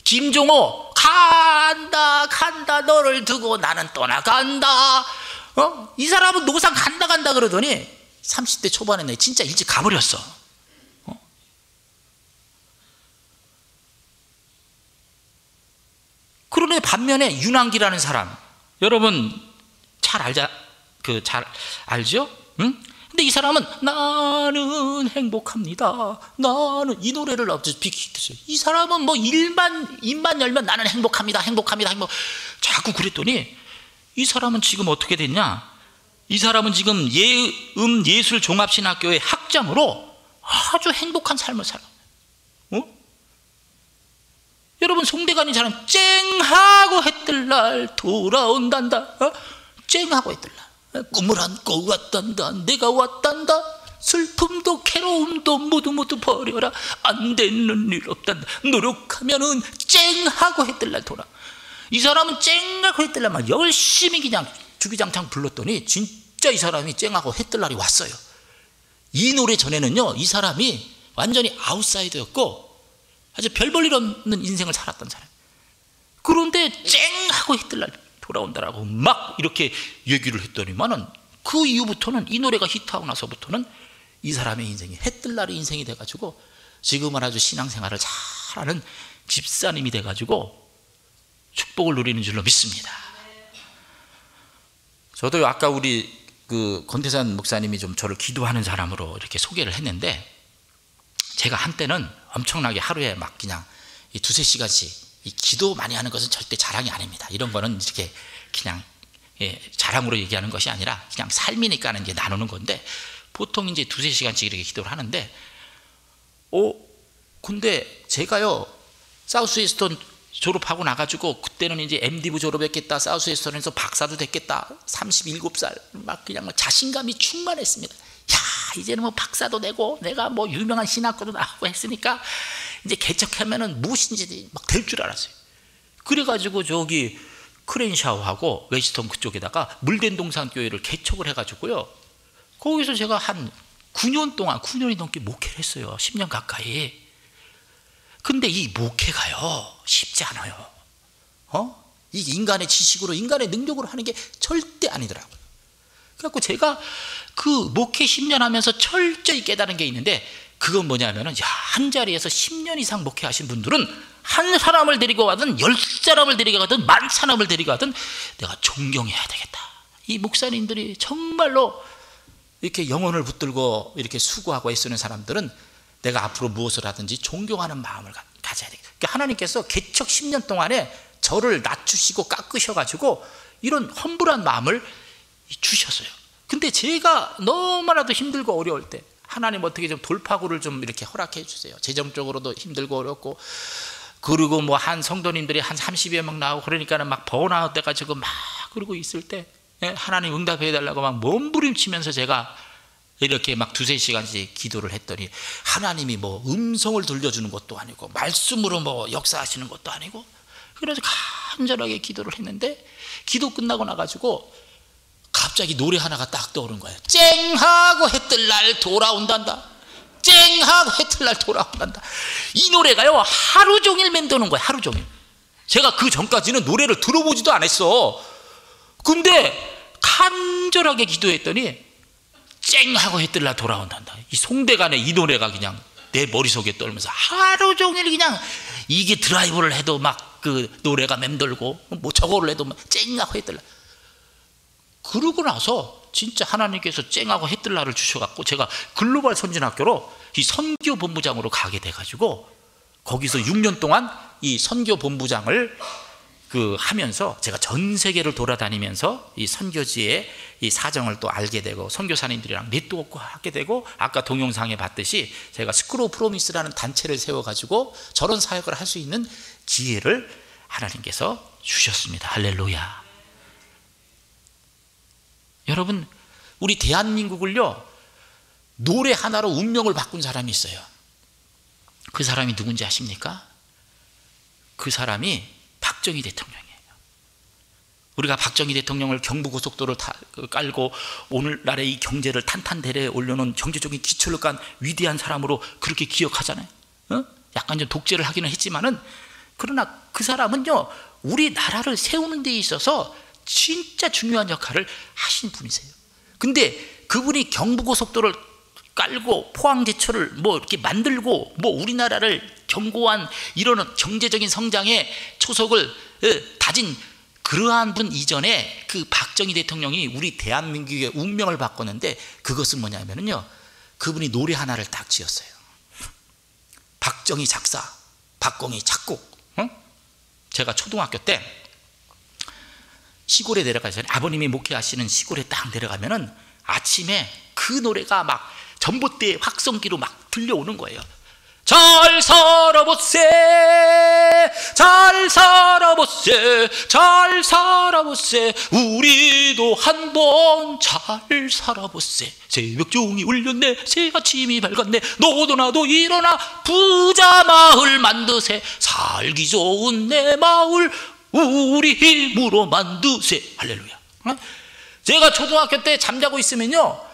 Speaker 3: 김종호 간다 너를 두고 나는 떠나간다. 이 사람은 노상 간다 그러더니 30대 초반에 진짜 일찍 가버렸어. 그런데 반면에 윤항기라는 사람, 여러분 잘 알죠? 응? 근데 이 사람은 나는 행복합니다. 나는 이 노래를 빅히트했어요. 이 사람은 뭐 입만 열면 나는 행복합니다. 자꾸 그랬더니 이 사람은 지금 어떻게 됐냐? 이 사람은 지금 예술종합신학교의 학장으로 아주 행복한 삶을 살아. 여러분 송대관이 사람 쨍하고 해뜰날 돌아온단다. 쨍하고 해뜰날 꿈을 안고 왔단다. 내가 왔단다. 슬픔도 괴로움도 모두 버려라. 안 되는 일 없단다. 노력하면은 쨍하고 해뜰날 돌아. 이 사람은 쨍하고 해뜰날 막 열심히 그냥 주기장창 불렀더니 진짜 이 사람이 쨍하고 해뜰날이 왔어요. 이 노래 전에는요, 이 사람이 완전히 아웃사이더였고 아주 별 볼 일 없는 인생을 살았던 사람. 그런데 쨍하고 해뜰날 돌아온다라고 막 이렇게 얘기를 했더니만은 그 이후부터는, 이 노래가 히트하고 나서부터는 이 사람의 인생이 해뜰날의 인생이 돼가지고 지금은 아주 신앙생활을 잘하는 집사님이 돼가지고 축복을 누리는 줄로 믿습니다. 저도 아까 우리 그 권태산 목사님이 좀 저를 기도하는 사람으로 이렇게 소개를 했는데, 제가 한때는 엄청나게 하루에 막 그냥 이 2-3시간씩 이 기도 많이 하는 것은 절대 자랑이 아닙니다. 이런 거는 이렇게 그냥 자랑으로 얘기하는 것이 아니라 그냥 삶이니까 이제 나누는 건데, 보통 이제 2-3시간씩 이렇게 기도를 하는데, 근데 제가요, 사우스웨스턴 졸업하고 나가지고 그때는 이제 MD부 졸업했겠다, 사우스웨스턴에서 박사도 됐겠다, 37살 막 그냥 자신감이 충만했습니다. 야, 이제는 뭐 박사도 되고 내가 뭐 유명한 신학교도 나오고 했으니까 이제 개척하면은 무엇인지 막 될 줄 알았어요. 그래가지고 저기 크렌샤우하고 웨스턴 그쪽에다가 물된동산교회를 개척을 해가지고요, 거기서 제가 한 9년이 넘게 목회를 했어요. 10년 가까이. 근데 이 목회가요 쉽지 않아요. 이 인간의 지식으로, 인간의 능력으로 하는 게 절대 아니더라고요. 그래갖고 제가 그 목회 10년 하면서 철저히 깨달은 게 있는데, 그건 뭐냐면은, 한 자리에서 10년 이상 목회하신 분들은 한 사람을 데리고 가든 10사람을 데리고 가든 10,000사람을 데리고 가든 내가 존경해야 되겠다. 이 목사님들이 정말로 이렇게 영혼을 붙들고 이렇게 수고하고 애쓰는 사람들은 내가 앞으로 무엇을 하든지 존경하는 마음을 가져야 되겠다. 그러니까 하나님께서 개척 10년 동안에 저를 낮추시고 깎으셔가지고 이런 험불한 마음을 주셨어요. 근데 제가 너무나도 힘들고 어려울 때 하나님 어떻게 좀 돌파구를 좀 이렇게 허락해 주세요. 재정적으로도 힘들고 어렵고, 그리고 뭐 한 성도님들이 한 30여 명 나오고 그러니까는 막 번아웃 돼가지고 막 그러고 있을 때 하나님 응답해 달라고 막 몸부림치면서 제가 이렇게 막 2-3시간씩 기도를 했더니, 하나님이 뭐 음성을 들려주는 것도 아니고 말씀으로 뭐 역사하시는 것도 아니고, 그래서 간절하게 기도를 했는데, 기도 끝나고 나가지고 갑자기 노래 하나가 딱 떠오른 거예요. 쨍하고 해 뜰 날 돌아온단다. 쨍하고 해 뜰 날 돌아온단다. 이 노래가요 하루 종일 맴도는 거예요. 하루 종일. 제가 그 전까지는 노래를 들어보지도 않았어. 근데 간절하게 기도했더니 쨍하고 해 뜰 날 돌아온단다. 이 송대간에 이 노래가 그냥 내 머릿속에 떠오르면서 하루 종일 그냥 이게 드라이브를 해도 막 그 노래가 맴돌고 뭐 저거를 해도 막 쨍하고 해 뜰 날. 그러고 나서 진짜 하나님께서 쨍하고 해 뜰 날을 주셔갖고 제가 글로벌 선진학교로 이 선교 본부장으로 가게 돼가지고 거기서 6년 동안 이 선교 본부장을 하면서 제가 전 세계를 돌아다니면서 이 선교지의 이 사정을 또 알게 되고 선교사님들이랑 네트워크 하게 되고 아까 동영상에 봤듯이 제가 스쿨 오브 프로미스라는 단체를 세워가지고 저런 사역을 할 수 있는 기회를 하나님께서 주셨습니다. 할렐루야. 여러분, 우리 대한민국을요 노래 하나로 운명을 바꾼 사람이 있어요. 그 사람이 누군지 아십니까? 그 사람이 박정희 대통령이에요. 우리가 박정희 대통령을 경부고속도로를 깔고 오늘날의 이 경제를 탄탄대로에 올려놓은 경제적인 기초를 깐 위대한 사람으로 그렇게 기억하잖아요. 약간 좀 독재를 하기는 했지만은 그러나 그 사람은요 우리나라를 세우는 데 있어서 진짜 중요한 역할을 하신 분이세요. 근데 그분이 경부고속도로를 깔고 포항제철을 뭐 이렇게 만들고 뭐 우리나라를 견고한 이런 경제적인 성장의 초석을 다진 그러한 분 이전에 그 박정희 대통령이 우리 대한민국의 운명을 바꿨는데 그것은 뭐냐면요 그분이 노래 하나를 딱 지었어요. 박정희 작사, 박공희 작곡. 제가 초등학교 때 시골에 내려가서 아버님이 목회하시는 시골에 딱 내려가면은 아침에 그 노래가 막 전봇대 확성기로 막 들려오는 거예요. 잘 살아보세, 잘 살아보세, 잘 살아보세, 우리도 한번 잘 살아보세. 새벽종이 울렸네, 새 아침이 밝았네, 너도 나도 일어나 부자 마을 만드세. 살기 좋은 내 마을 우리 힘으로 만드세. 할렐루야. 제가 초등학교 때 잠자고 있으면요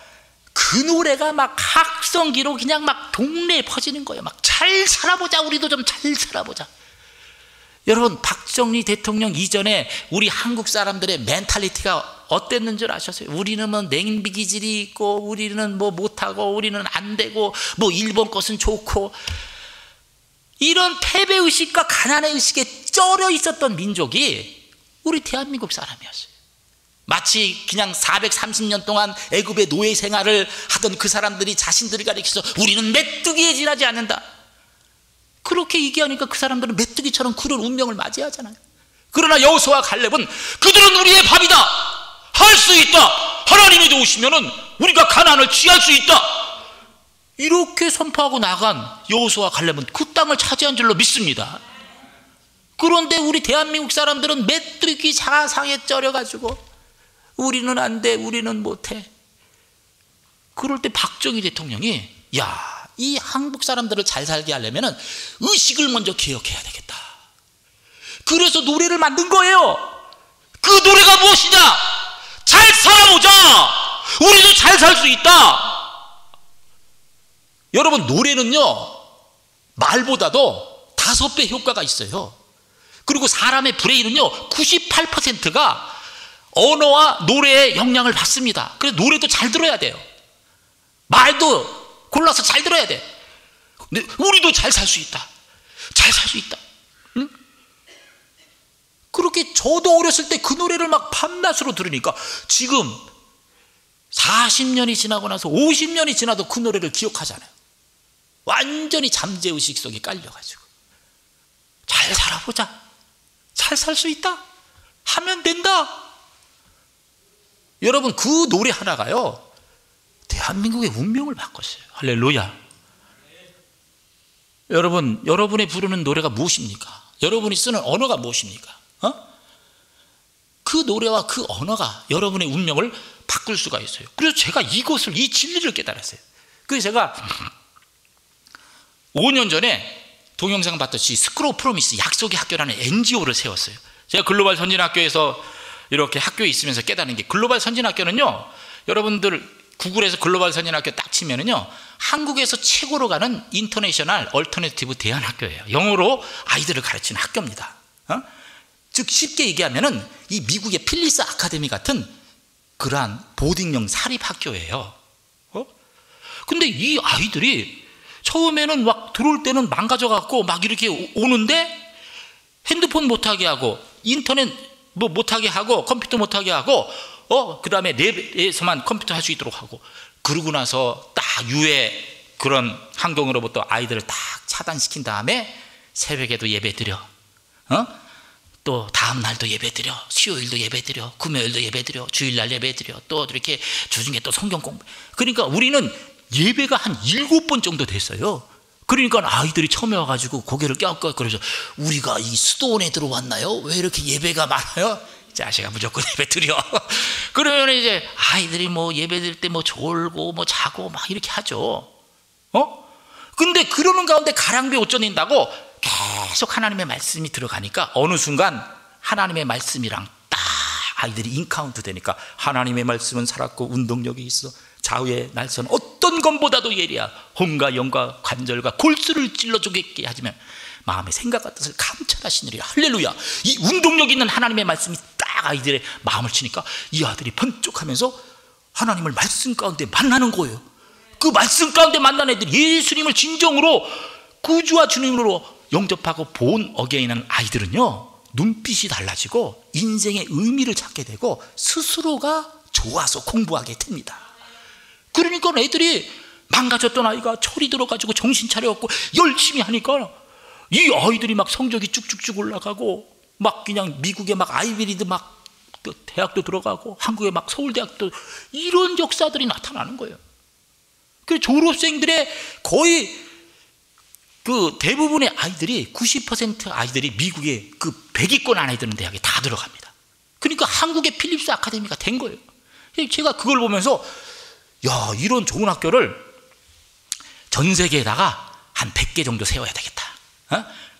Speaker 3: 그 노래가 막 학성기로 그냥 막 동네에 퍼지는 거예요. 막 잘 살아보자, 우리도 좀 잘 살아보자. 여러분, 박정희 대통령 이전에 우리 한국 사람들의 멘탈리티가 어땠는 줄 아셨어요? 우리는 뭐 냉비 기질이 있고 우리는 뭐 못하고 우리는 안 되고 뭐 일본 것은 좋고 이런 패배의식과 가난의 의식에 쩔어 있었던 민족이 우리 대한민국 사람이었어요. 마치 그냥 430년 동안 애굽의 노예 생활을 하던 그 사람들이 자신들을 가리켜서 우리는 메뚜기에 지나지 않는다. 그렇게 얘기하니까 그 사람들은 메뚜기처럼 그런 운명을 맞이하잖아요. 그러나 여호수아와 갈렙은 그들은 우리의 밥이다. 할 수 있다. 하나님이 도우시면은 우리가 가나안을 취할 수 있다. 이렇게 선포하고 나간 여호수아와 갈렙은 그 땅을 차지한 줄로 믿습니다. 그런데 우리 대한민국 사람들은 메뚜기 자상에 쩔여가지고 우리는 안 돼, 우리는 못해. 그럴 때 박정희 대통령이 이 한국 사람들을 잘 살게 하려면 의식을 먼저 개혁해야 되겠다. 그래서 노래를 만든 거예요. 그 노래가 무엇이냐? 잘 살아보자. 우리도 잘 살 수 있다. 여러분, 노래는요 말보다도 5배 효과가 있어요. 그리고 사람의 브레인은요 98%가 언어와 노래의 영향을 받습니다. 그래서 노래도 잘 들어야 돼요. 말도 골라서 잘 들어야 돼. 근데 우리도 잘 살 수 있다. 잘 살 수 있다. 응? 그렇게 저도 어렸을 때 그 노래를 막 밤낮으로 들으니까 지금 40년이 지나고 나서 50년이 지나도 그 노래를 기억하잖아요. 완전히 잠재의식 속에 깔려가지고 잘 살아보자. 잘 살 수 있다. 하면 된다. 여러분, 그 노래 하나가요 대한민국의 운명을 바꿨어요. 할렐루야. 여러분, 여러분이 부르는 노래가 무엇입니까? 여러분이 쓰는 언어가 무엇입니까? 그 노래와 그 언어가 여러분의 운명을 바꿀 수가 있어요. 그래서 제가 이 진리를 깨달았어요. 그래서 제가 5년 전에 동영상 봤듯이 스쿨 오브 프로미스 약속의 학교라는 NGO를 세웠어요. 제가 글로벌 선진학교에서 이렇게 학교에 있으면서 깨닫는 게, 글로벌 선진학교는요, 여러분들 구글에서 글로벌 선진학교 딱 치면은요, 한국에서 최고로 가는 인터내셔널 얼터내티브 대안학교예요. 영어로 아이들을 가르치는 학교입니다. 즉 쉽게 얘기하면은 이 미국의 필리스 아카데미 같은 그러한 보딩형 사립학교예요. 근데 이 아이들이 처음에는 막 들어올 때는 망가져갖고 막 이렇게 오는데, 핸드폰 못하게 하고 인터넷 뭐 못하게 하고 컴퓨터 못하게 하고 그 다음에 랩에서만 컴퓨터 할 수 있도록 하고, 그러고 나서 딱 유해 그런 환경으로부터 아이들을 딱 차단시킨 다음에 새벽에도 예배 드려, 또 다음 날도 예배 드려, 수요일도 예배 드려, 금요일도 예배 드려, 주일날 예배 드려, 또 이렇게 주중에 또 성경 공부. 그러니까 우리는 예배가 한 7번 정도 됐어요. 그러니까 아이들이 처음에 와가지고 고개를 껴안고 그러죠. 우리가 이 수도원에 들어왔나요? 왜 이렇게 예배가 많아요? 자식아 무조건 예배 드려. 그러면 이제 아이들이 뭐 예배 드릴 때 뭐 졸고 뭐 자고 막 이렇게 하죠. 근데 그러는 가운데 가랑비에 옷 젖는다고 계속 하나님의 말씀이 들어가니까 어느 순간 하나님의 말씀이랑 딱 아이들이 인카운트 되니까, 하나님의 말씀은 살았고 운동력이 있어, 좌우의 날선 어떤 것보다도 예리야, 혼과 영과 관절과 골수를 찔러주게 하지만 마음의 생각과 뜻을 감찰하시느니라. 할렐루야. 이 운동력 있는 하나님의 말씀이 딱 아이들의 마음을 치니까 이 아들이 번쩍하면서 하나님을 말씀 가운데 만나는 거예요. 그 말씀 가운데 만난 애들이 예수님을 진정으로 구주와 주님으로 영접하고 본 어게인한 아이들은요, 눈빛이 달라지고 인생의 의미를 찾게 되고 스스로가 좋아서 공부하게 됩니다. 그러니까 애들이 망가졌던 아이가 철이 들어가지고 정신 차려갖고 열심히 하니까 이 아이들이 막 성적이 쭉쭉쭉 올라가고, 막 그냥 미국에 막 아이비리드 막 대학도 들어가고, 한국에 막 서울대학도, 이런 역사들이 나타나는 거예요. 그 졸업생들의 거의 그 대부분의 아이들이 90% 아이들이 미국의 그 100위권 안에 드는 대학에 다 들어갑니다. 그러니까 한국의 필립스 아카데미가 된 거예요. 제가 그걸 보면서 야, 이런 좋은 학교를 전 세계에다가 한 100개 정도 세워야 되겠다.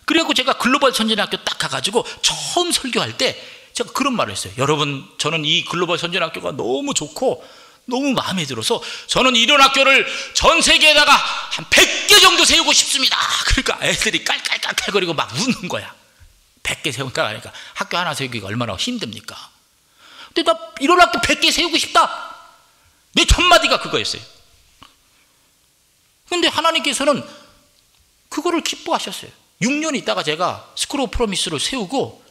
Speaker 3: 그래갖고 제가 글로벌 선진학교 딱 가가지고 처음 설교할 때 제가 그런 말을 했어요. 여러분, 저는 이 글로벌 선진학교가 너무 좋고 너무 마음에 들어서 저는 이런 학교를 전 세계에다가 한 100개 정도 세우고 싶습니다. 그러니까 애들이 깔깔깔깔거리고 막 웃는 거야. 100개 세운다 하니까 학교 하나 세우기가 얼마나 힘듭니까? 근데 나 이런 학교 100개 세우고 싶다. 내 첫 마디가 그거였어요. 근데 하나님께서는 그거를 기뻐하셨어요. 6년 있다가 제가 스쿨 오브 프로미스를 세우고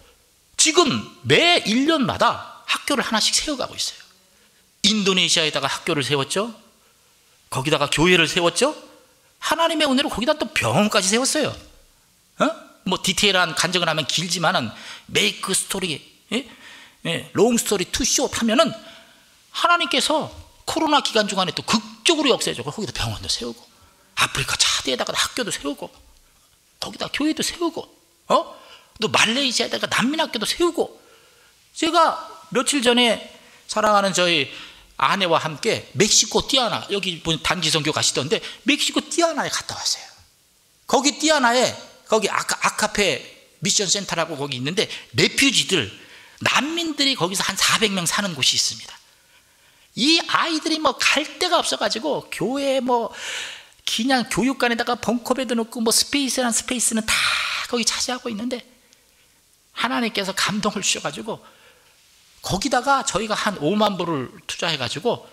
Speaker 3: 지금 매 1년마다 학교를 하나씩 세워가고 있어요. 인도네시아에다가 학교를 세웠죠. 거기다가 교회를 세웠죠. 하나님의 은혜로 거기다 또 병원까지 세웠어요. 뭐 디테일한 간증을 하면 길지만은 메이크 스토리, 롱 스토리 투 숏 하면은 하나님께서 코로나 기간 중간에 또 극적으로 역사해주고 거기다 병원도 세우고, 아프리카 차드에다가 학교도 세우고, 거기다 교회도 세우고, 또 말레이시아에다가 난민학교도 세우고. 제가 며칠 전에 사랑하는 저희 아내와 함께 멕시코 띠아나, 여기 단지 선교 가시던데 멕시코 띠아나에 갔다 왔어요. 거기 띠아나에 거기 아카페 미션 센터라고 거기 있는데 레퓨지들, 난민들이 거기서 한 400명 사는 곳이 있습니다. 이 아이들이 뭐 갈 데가 없어가지고 교회 뭐 그냥 교육관에다가 벙커베드 놓고 뭐 스페이스는 다 거기 차지하고 있는데, 하나님께서 감동을 주셔가지고 거기다가 저희가 한 5만 불을 투자해가지고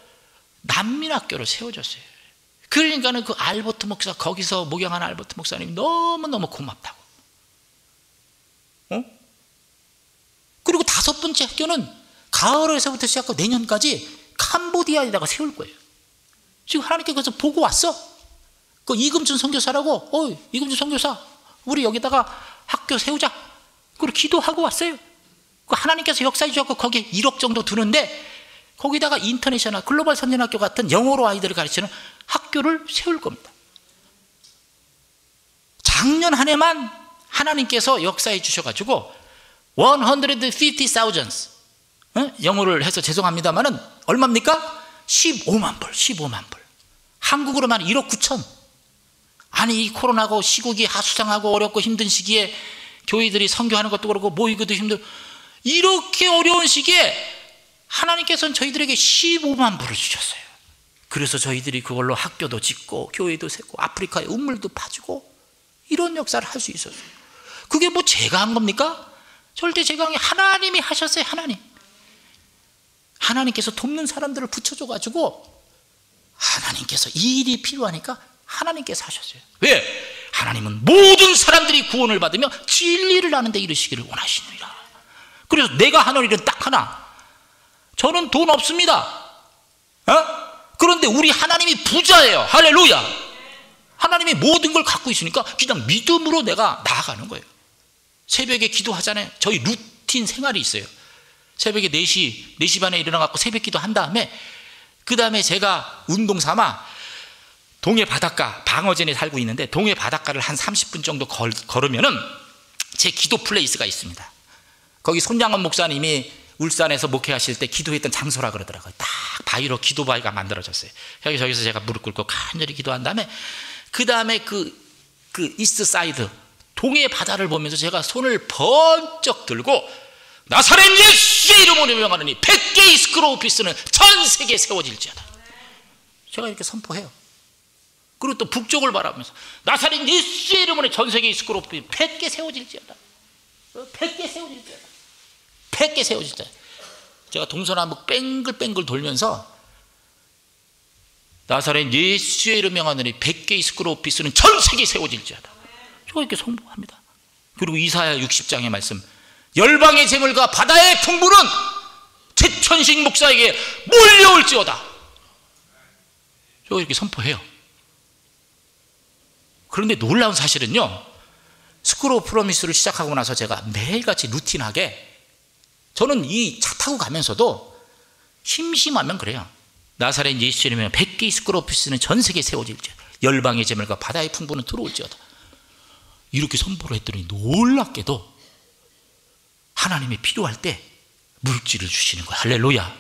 Speaker 3: 난민학교를 세워줬어요. 그러니까는 그 알버트 목사, 거기서 목양하는 알버트 목사님이 너무너무 고맙다고. 그리고 5번째 학교는 가을에서부터 시작하고 내년까지 캄보디아에다가 세울 거예요. 지금 하나님께 그래서 보고 왔어. 그 이금준 선교사라고, 이금준 선교사, 우리 여기다가 학교 세우자. 그리고 기도하고 왔어요. 그 하나님께서 역사해 주셨고 거기에 1억 정도 드는데 거기다가 인터내셔널 글로벌 선진학교 같은 영어로 아이들을 가르치는 학교를 세울 겁니다. 작년 한 해만 하나님께서 역사해 주셔가지고 150,000, 영어를 해서 죄송합니다만은 얼마입니까? 15만 불. 한국으로만 1억 9천. 아니, 이 코로나고 시국이 하수상하고 어렵고 힘든 시기에 교회들이 선교하는 것도 그렇고 모이기도 힘들고 이렇게 어려운 시기에 하나님께서는 저희들에게 15만 불을 주셨어요. 그래서 저희들이 그걸로 학교도 짓고 교회도 세고 아프리카에 우물도 파주고 이런 역사를 할 수 있었어요. 그게 뭐 제가 한 겁니까? 절대 제가 한 게 하나님이 하셨어요. 하나님께서 돕는 사람들을 붙여줘가지고 하나님께서 이 일이 필요하니까 하나님께서 하셨어요. 왜? 하나님은 모든 사람들이 구원을 받으며 진리를 아는 데 이르시기를 원하시느니라. 그래서 내가 하는 일은 딱 하나. 저는 돈 없습니다. 그런데 우리 하나님이 부자예요. 할렐루야. 하나님이 모든 걸 갖고 있으니까 그냥 믿음으로 내가 나아가는 거예요. 새벽에 기도하잖아요. 저희 루틴 생활이 있어요. 새벽에 4시 반에 일어나갖고 새벽 기도 한 다음에 그 다음에 제가 운동 삼아 동해 바닷가, 방어전에 살고 있는데 동해 바닷가를 한 30분 정도 걸으면은 제 기도 플레이스가 있습니다. 거기 손양원 목사님이 울산에서 목회하실 때 기도했던 장소라 그러더라고요. 딱 바위로 기도 바위가 만들어졌어요. 저기서 제가 무릎 꿇고 간절히 기도한 다음에 그 다음에 그 이스트 사이드 동해 바다를 보면서 제가 손을 번쩍 들고 나사렛 예수의 이름으로 명하노니 100개의 스크롤 오피스는 전 세계에 세워질지어다. 제가 이렇게 선포해요. 그리고 또 북쪽을 바라보면서 나사렛 예수의 이름으로 전 세계의 스크롤 오피스 100개 세워질지어다. 100개 세워질지어다. 100개 세워질지어다. 제가 동서남북 뺑글뺑글 돌면서 나사렛 예수의 이름 명하노니 100개의 스크롤 오피스는 전 세계에 세워질지어다. 제가 이렇게 선포합니다. 그리고 이사야 60장의 말씀, 열방의 재물과 바다의 풍부는 최천식 목사에게 몰려올지어다. 제가 이렇게 선포해요. 그런데 놀라운 사실은요, 스쿨 오브 프로미스를 시작하고 나서 제가 매일같이 루틴하게 저는 이 차 타고 가면서도 심심하면 그래요. 나사렛 예수 이름에 100개의 스쿨 오피스는 전 세계에 세워질지어다. 열방의 재물과 바다의 풍부는 들어올지어다. 이렇게 선포를 했더니 놀랍게도 하나님이 필요할 때 물질을 주시는 거예요. 할렐루야.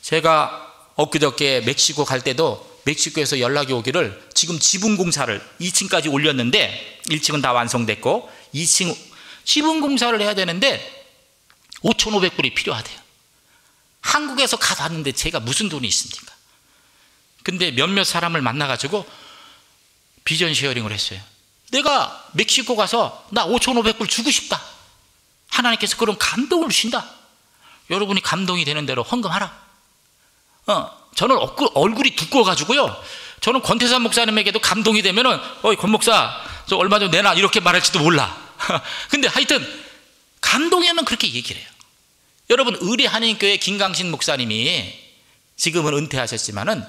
Speaker 3: 제가 엊그저께 멕시코 갈 때도 멕시코에서 연락이 오기를 지금 지붕 공사를 2층까지 올렸는데 1층은 다 완성됐고 2층 지붕 공사를 해야 되는데 5,500불이 필요하대요. 한국에서 가봤는데 제가 무슨 돈이 있습니까? 근데 몇몇 사람을 만나가지고 비전 쉐어링을 했어요. 내가 멕시코 가서 나 5,500불 주고 싶다. 하나님께서 그런 감동을 주신다. 여러분이 감동이 되는 대로 헌금하라. 저는 얼굴이 두꺼워가지고요, 저는 권태산 목사님에게도 감동이 되면은 어이 권 목사 저 얼마 좀 내놔 이렇게 말할지도 몰라. 근데 하여튼 감동이 하면 그렇게 얘기를 해요. 여러분, 의뢰 한인교회 김강신 목사님이 지금은 은퇴하셨지만은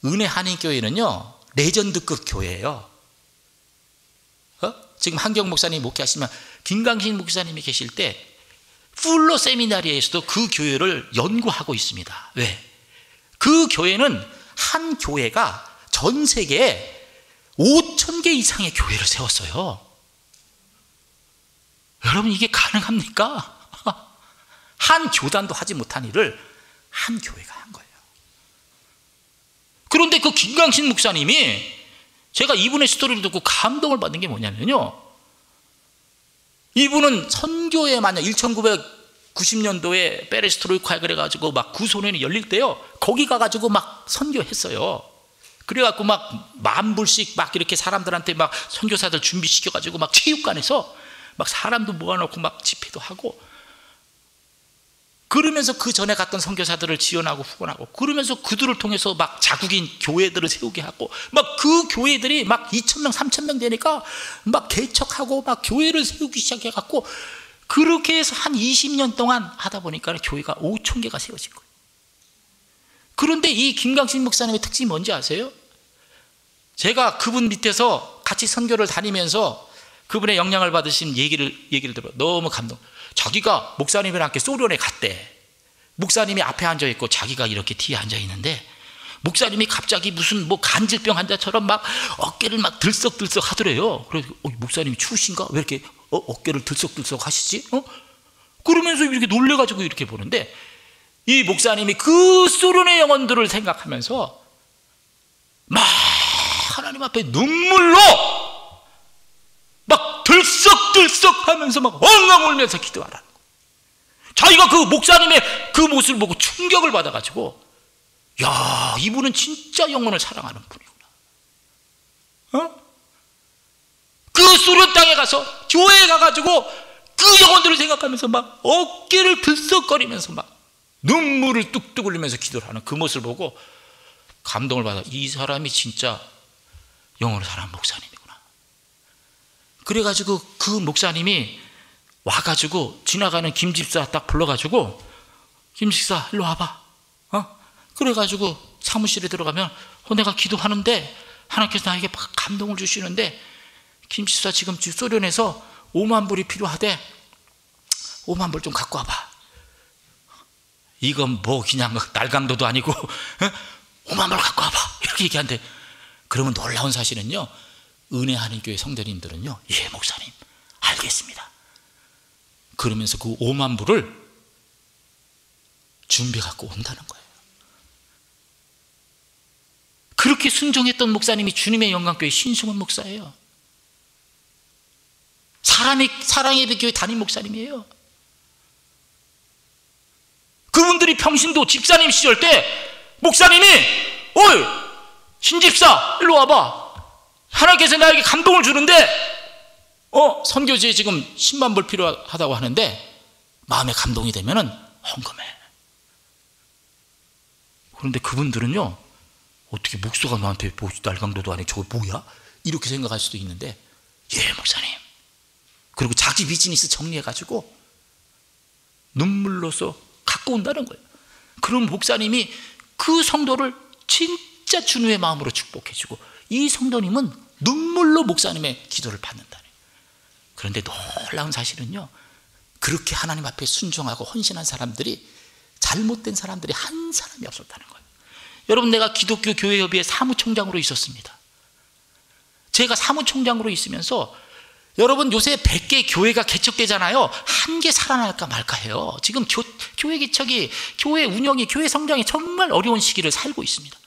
Speaker 3: 은혜 한인교회는요 레전드급 교회예요. 지금 한경 목사님이 목회하시면 김강신 목사님이 계실 때 풀로 세미나리에서도 그 교회를 연구하고 있습니다. 왜? 그 교회는 한 교회가 전 세계에 5,000개 이상의 교회를 세웠어요. 여러분, 이게 가능합니까? 한 교단도 하지 못한 일을 한 교회가 한 거예요. 그런데 그 김강신 목사님이, 제가 이분의 스토리를 듣고 감동을 받는 게 뭐냐면요, 이분은 선교에 만약 1990년도에 페레스트로이카 그래가지고 막 구소련이 열릴 때요, 거기 가가지고 막 선교했어요. 그래갖고 막 10,000불씩 막 이렇게 사람들한테 막 선교사들 준비시켜가지고 막 체육관에서 막 사람도 모아놓고 막 집회도 하고, 그러면서 그 전에 갔던 선교사들을 지원하고 후원하고, 그러면서 그들을 통해서 막 자국인 교회들을 세우게 하고, 막 그 교회들이 막 2,000명 3,000명 되니까 막 개척하고 막 교회를 세우기 시작해갖고, 그렇게 해서 한 20년 동안 하다 보니까 교회가 5,000개가 세워진 거예요. 그런데 이 김강신 목사님의 특징이 뭔지 아세요? 제가 그분 밑에서 같이 선교를 다니면서 그분의 영향을 받으신 얘기를 들어 너무 감동. 자기가 목사님이랑 함께 소련에 갔대. 목사님이 앞에 앉아 있고 자기가 이렇게 뒤에 앉아 있는데, 목사님이 갑자기 무슨 뭐 간질병 환자처럼 막 어깨를 막 들썩들썩 하더래요. 그래서 목사님이 추우신가? 왜 이렇게 어깨를 들썩들썩 하시지? 그러면서 이렇게 놀래가지고 이렇게 보는데, 이 목사님이 그 소련의 영혼들을 생각하면서 막 하나님 앞에 눈물로 막 들썩들썩 하면서 막 엉엉 울면서 기도하라는 거예요. 자기가 그 목사님의 그 모습을 보고 충격을 받아가지고, 야, 이분은 진짜 영혼을 사랑하는 분이구나. 그 소련 땅에 가서 교회에 가가지고 그 영혼들을 생각하면서 막 어깨를 들썩거리면서 막 눈물을 뚝뚝 흘리면서 기도를 하는 그 모습을 보고 감동을 받아. 이 사람이 진짜 영혼을 사랑하는 목사님이구나. 그래가지고 그 목사님이 와가지고 지나가는 김집사 딱 불러가지고, 김집사 일로 와봐. 그래가지고 사무실에 들어가면 내가 기도하는데 하나님께서 나에게 막 감동을 주시는데, 김집사 지금 소련에서 5만 불이 필요하대. 5만 불 좀 갖고 와봐. 이건 뭐 그냥 날강도도 아니고 5만 불 갖고 와봐 이렇게 얘기하는데, 그러면 놀라운 사실은요, 은혜하는 교회 성도님들은요, 예 목사님 알겠습니다 그러면서 그 5만 불을 준비해 갖고 온다는 거예요. 그렇게 순종했던 목사님이 주님의 영광교회 신승훈 목사예요. 사랑의 교회 담임 목사님이에요. 그분들이 평신도 집사님 시절 때 목사님이, 어이 신집사 일로 와봐, 하나님께서 나에게 감동을 주는데 선교지에 지금 10만 불 필요하다고 하는데 마음에 감동이 되면은 헌금해. 그런데 그분들은요, 어떻게 목사가 나한테 날강도도 아니고 저거 뭐야? 이렇게 생각할 수도 있는데, 예 목사님. 그리고 자기 비즈니스 정리해가지고 눈물로서 갖고 온다는 거예요. 그럼 목사님이 그 성도를 진짜 주님의 마음으로 축복해주고, 이 성도님은 눈물로 목사님의 기도를 받는다는. 그런데 놀라운 사실은요, 그렇게 하나님 앞에 순종하고 헌신한 사람들이, 잘못된 사람들이 한 사람이 없었다는 거예요. 여러분, 내가 기독교 교회협의회 사무총장으로 있었습니다. 제가 사무총장으로 있으면서, 여러분 요새 100개 교회가 개척되잖아요. 한 개 살아날까 말까 해요. 지금 교회 개척이, 교회 운영이, 교회 성장이 정말 어려운 시기를 살고 있습니다.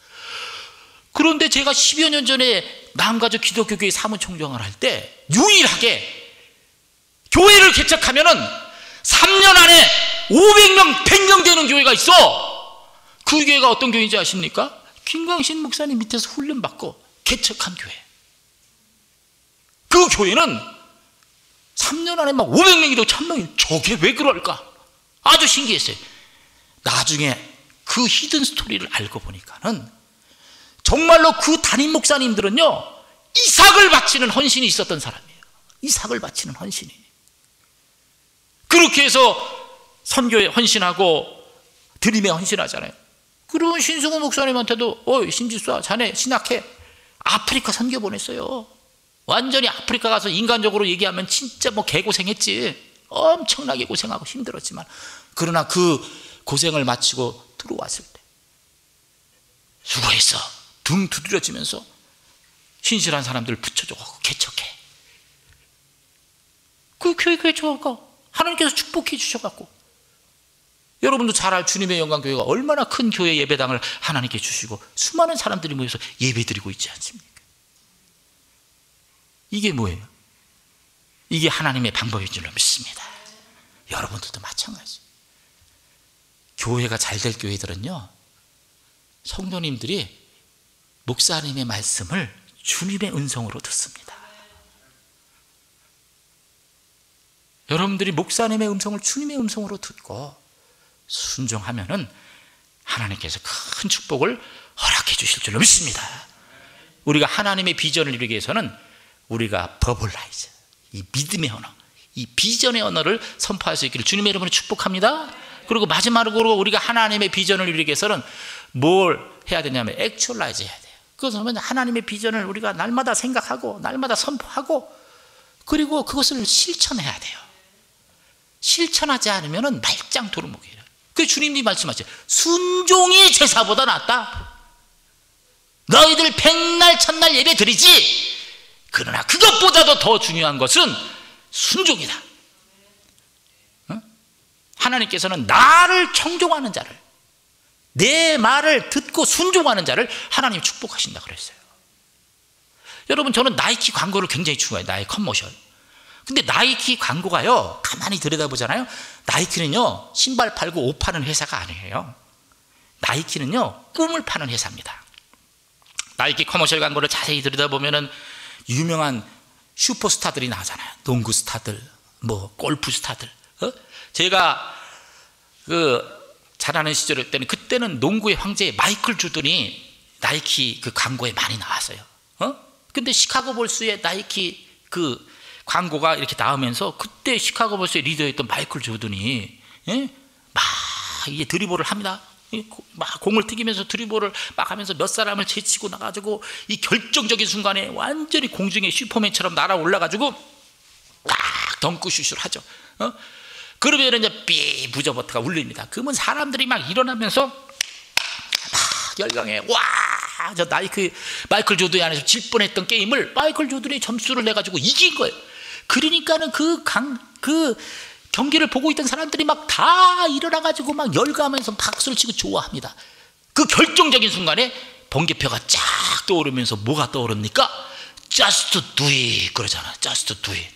Speaker 3: 그런데 제가 10여 년 전에 마음가족 기독교교회 사무총장을 할 때 유일하게 교회를 개척하면은 3년 안에 500명, 100명 되는 교회가 있어. 그 교회가 어떤 교회인지 아십니까? 김광신 목사님 밑에서 훈련받고 개척한 교회. 그 교회는 3년 안에 막 500명이 되고 1000명이, 저게 왜 그럴까? 아주 신기했어요. 나중에 그 히든 스토리를 알고 보니까는 정말로 그 담임 목사님들은요, 이삭을 바치는 헌신이 있었던 사람이에요. 이삭을 바치는 헌신이. 그렇게 해서 선교에 헌신하고 드림에 헌신하잖아요. 그런 신승훈 목사님한테도, 신집사 자네 신학해. 아프리카 선교 보냈어요. 완전히 아프리카 가서 인간적으로 얘기하면 진짜 뭐 개고생했지. 엄청나게 고생하고 힘들었지만, 그러나 그 고생을 마치고 들어왔을 때 수고했어 등 두드려지면서 신실한 사람들을 붙여주고 개척해. 그 교회 개척하고 하나님께서 축복해 주셔갖고, 여러분도 잘 알 주님의 영광교회가 얼마나 큰 교회 예배당을 하나님께 주시고 수많은 사람들이 모여서 예배드리고 있지 않습니까? 이게 뭐예요? 이게 하나님의 방법인 줄로 믿습니다. 여러분들도 마찬가지. 교회가 잘 될 교회들은요, 성도님들이 목사님의 말씀을 주님의 음성으로 듣습니다. 여러분들이 목사님의 음성을 주님의 음성으로 듣고 순종하면은 하나님께서 큰 축복을 허락해 주실 줄로 믿습니다. 우리가 하나님의 비전을 이루기 위해서는 우리가 버블라이즈, 이 믿음의 언어, 이 비전의 언어를 선포할 수 있기를 주님의 이름으로 축복합니다. 그리고 마지막으로 우리가 하나님의 비전을 이루기 위해서는 뭘 해야 되냐면 액츄얼라이즈 해야 돼요. 그것은 하나님의 비전을 우리가 날마다 생각하고 날마다 선포하고, 그리고 그것을 실천해야 돼요. 실천하지 않으면 말짱 도루묵이에요. 그 주님이 말씀하세요. 순종이 제사보다 낫다. 너희들 백날 천날 예배 드리지, 그러나 그것보다도 더 중요한 것은 순종이다. 하나님께서는 나를 청종하는 자를, 내 말을 듣고 순종하는 자를 하나님이 축복하신다 그랬어요. 여러분, 저는 나이키 광고를 굉장히 좋아해요. 나의 컴머셜. 근데 나이키 광고가요, 가만히 들여다보잖아요. 나이키는요, 신발 팔고 옷 파는 회사가 아니에요. 나이키는요, 꿈을 파는 회사입니다. 나이키 커머셜 광고를 자세히 들여다보면은 유명한 슈퍼스타들이 나오잖아요. 농구 스타들, 뭐 골프 스타들. 제가 잘하는 시절 때는, 그때는 농구의 황제 마이클 조던이 나이키 그 광고에 많이 나왔어요. 근데 시카고 볼스의 나이키 그 광고가 이렇게 나오면서, 그때 시카고 볼스의 리더였던 마이클 조던이 막 이게 드리블을 합니다. 막 공을 튀기면서 드리블을 막 하면서 몇 사람을 제치고 나가지고, 이 결정적인 순간에 완전히 공중에 슈퍼맨처럼 날아올라가지고 딱 덩크슛을 하죠. 그러면 이제 삐 부저버터가 울립니다. 그러면 사람들이 막 일어나면서 막 열광해. 와, 저 마이클 조던이 안에서 질 뻔했던 게임을 마이클 조던이 점수를 내가지고 이긴 거예요. 그러니까는 그 경기를 보고 있던 사람들이 막 다 일어나가지고 막 열광하면서 박수를 치고 좋아합니다. 그 결정적인 순간에 번개표가 쫙 떠오르면서 뭐가 떠오릅니까? Just do it 그러잖아. Just do it.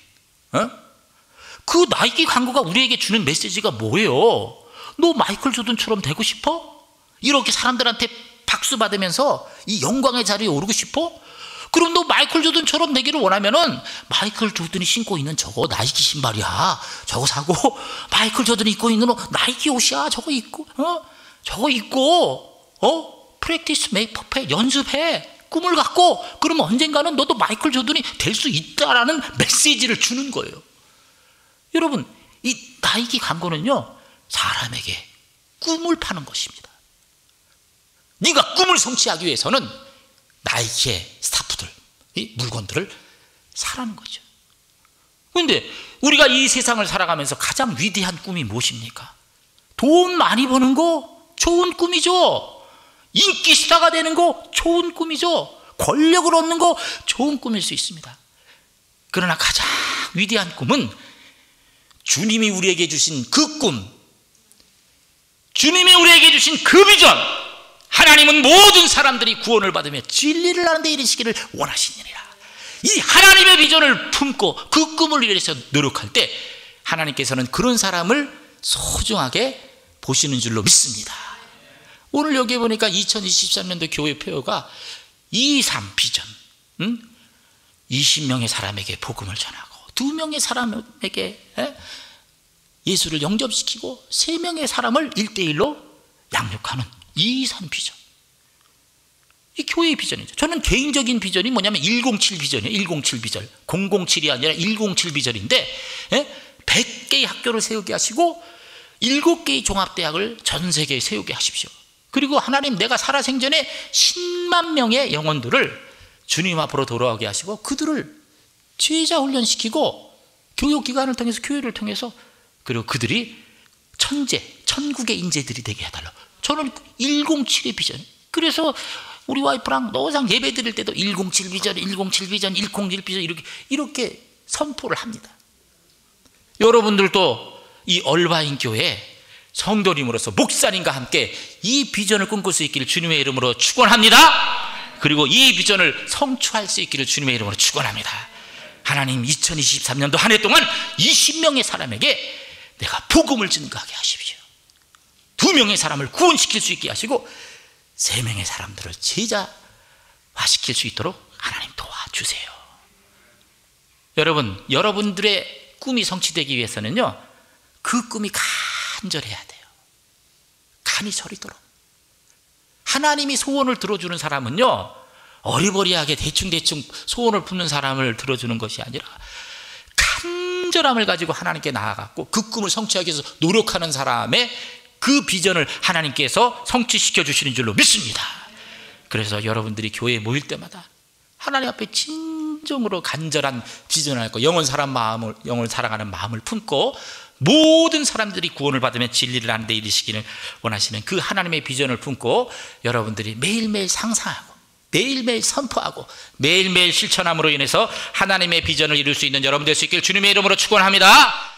Speaker 3: 그 나이키 광고가 우리에게 주는 메시지가 뭐예요? 너 마이클 조던처럼 되고 싶어? 이렇게 사람들한테 박수 받으면서 이 영광의 자리에 오르고 싶어? 그럼 너 마이클 조던처럼 되기를 원하면은 마이클 조던이 신고 있는 저거 나이키 신발이야. 저거 사고, 마이클 조던이 입고 있는 나이키 옷이야. 저거 입고, 프랙티스 메이크 퍼펙트, 연습해. 꿈을 갖고, 그러면 언젠가는 너도 마이클 조던이 될 수 있다라는 메시지를 주는 거예요. 여러분, 이 나이키 광고는요, 사람에게 꿈을 파는 것입니다. 네가 꿈을 성취하기 위해서는 나이키의 스타프들, 이 물건들을 사라는 거죠. 그런데 우리가 이 세상을 살아가면서 가장 위대한 꿈이 무엇입니까? 돈 많이 버는 거 좋은 꿈이죠. 인기 스타가 되는 거 좋은 꿈이죠. 권력을 얻는 거 좋은 꿈일 수 있습니다. 그러나 가장 위대한 꿈은 주님이 우리에게 주신 그 꿈, 주님이 우리에게 주신 그 비전, 하나님은 모든 사람들이 구원을 받으며 진리를 아는 데 이르시기를 원하시느니라. 이 하나님의 비전을 품고 그 꿈을 위해서 노력할 때 하나님께서는 그런 사람을 소중하게 보시는 줄로 믿습니다. 오늘 여기 보니까 2023년도 교회 표어가 2.3 비전. 20명의 사람에게 복음을 전하고, 2명의 사람에게 예수를 영접시키고, 3명의 사람을 1대1로 양육하는 2.3 비전. 이 교회의 비전이죠. 저는 개인적인 비전이 뭐냐면 107 비전이에요. 107 비전. 007이 아니라 107 비전인데, 100개의 학교를 세우게 하시고 7개의 종합대학을 전 세계에 세우게 하십시오. 그리고 하나님, 내가 살아생전에 10만 명의 영혼들을 주님 앞으로 돌아오게 하시고 그들을 제자 훈련시키고 교육기관을 통해서, 교회를 통해서, 그리고 그들이 천국의 인재들이 되게 해달라. 저는 107의 비전. 그래서 우리 와이프랑 노상 예배 드릴 때도 107 비전, 107 비전, 107 비전 이렇게 선포를 합니다. 여러분들도 이 얼바인 교회 성도님으로서 목사님과 함께 이 비전을 꿈꿀 수 있기를 주님의 이름으로 축원합니다. 그리고 이 비전을 성취할 수 있기를 주님의 이름으로 축원합니다. 하나님, 2023년도 한 해 동안 20명의 사람에게 내가 복음을 증거하게 하십시오. 2명의 사람을 구원시킬 수 있게 하시고 3명의 사람들을 제자화시킬 수 있도록 하나님 도와주세요. 여러분, 여러분들의 꿈이 성취되기 위해서는요, 그 꿈이 간절해야 돼요. 간이 저리도록. 하나님이 소원을 들어주는 사람은요, 어리버리하게 대충대충 소원을 품는 사람을 들어주는 것이 아니라 간절함을 가지고 하나님께 나아갔고 그 꿈을 성취하기 위해서 노력하는 사람의 그 비전을 하나님께서 성취시켜 주시는 줄로 믿습니다. 그래서 여러분들이 교회에 모일 때마다 하나님 앞에 진정으로 간절한 비전을 갖고 영원 사랑하는 마음을 품고 모든 사람들이 구원을 받으며 진리를 아는 데 이르시기를 원하시는 그 하나님의 비전을 품고 여러분들이 매일매일 상상하고 매일매일 선포하고 매일매일 실천함으로 인해서 하나님의 비전을 이룰 수 있는 여러분 될 수 있기를 주님의 이름으로 축원합니다.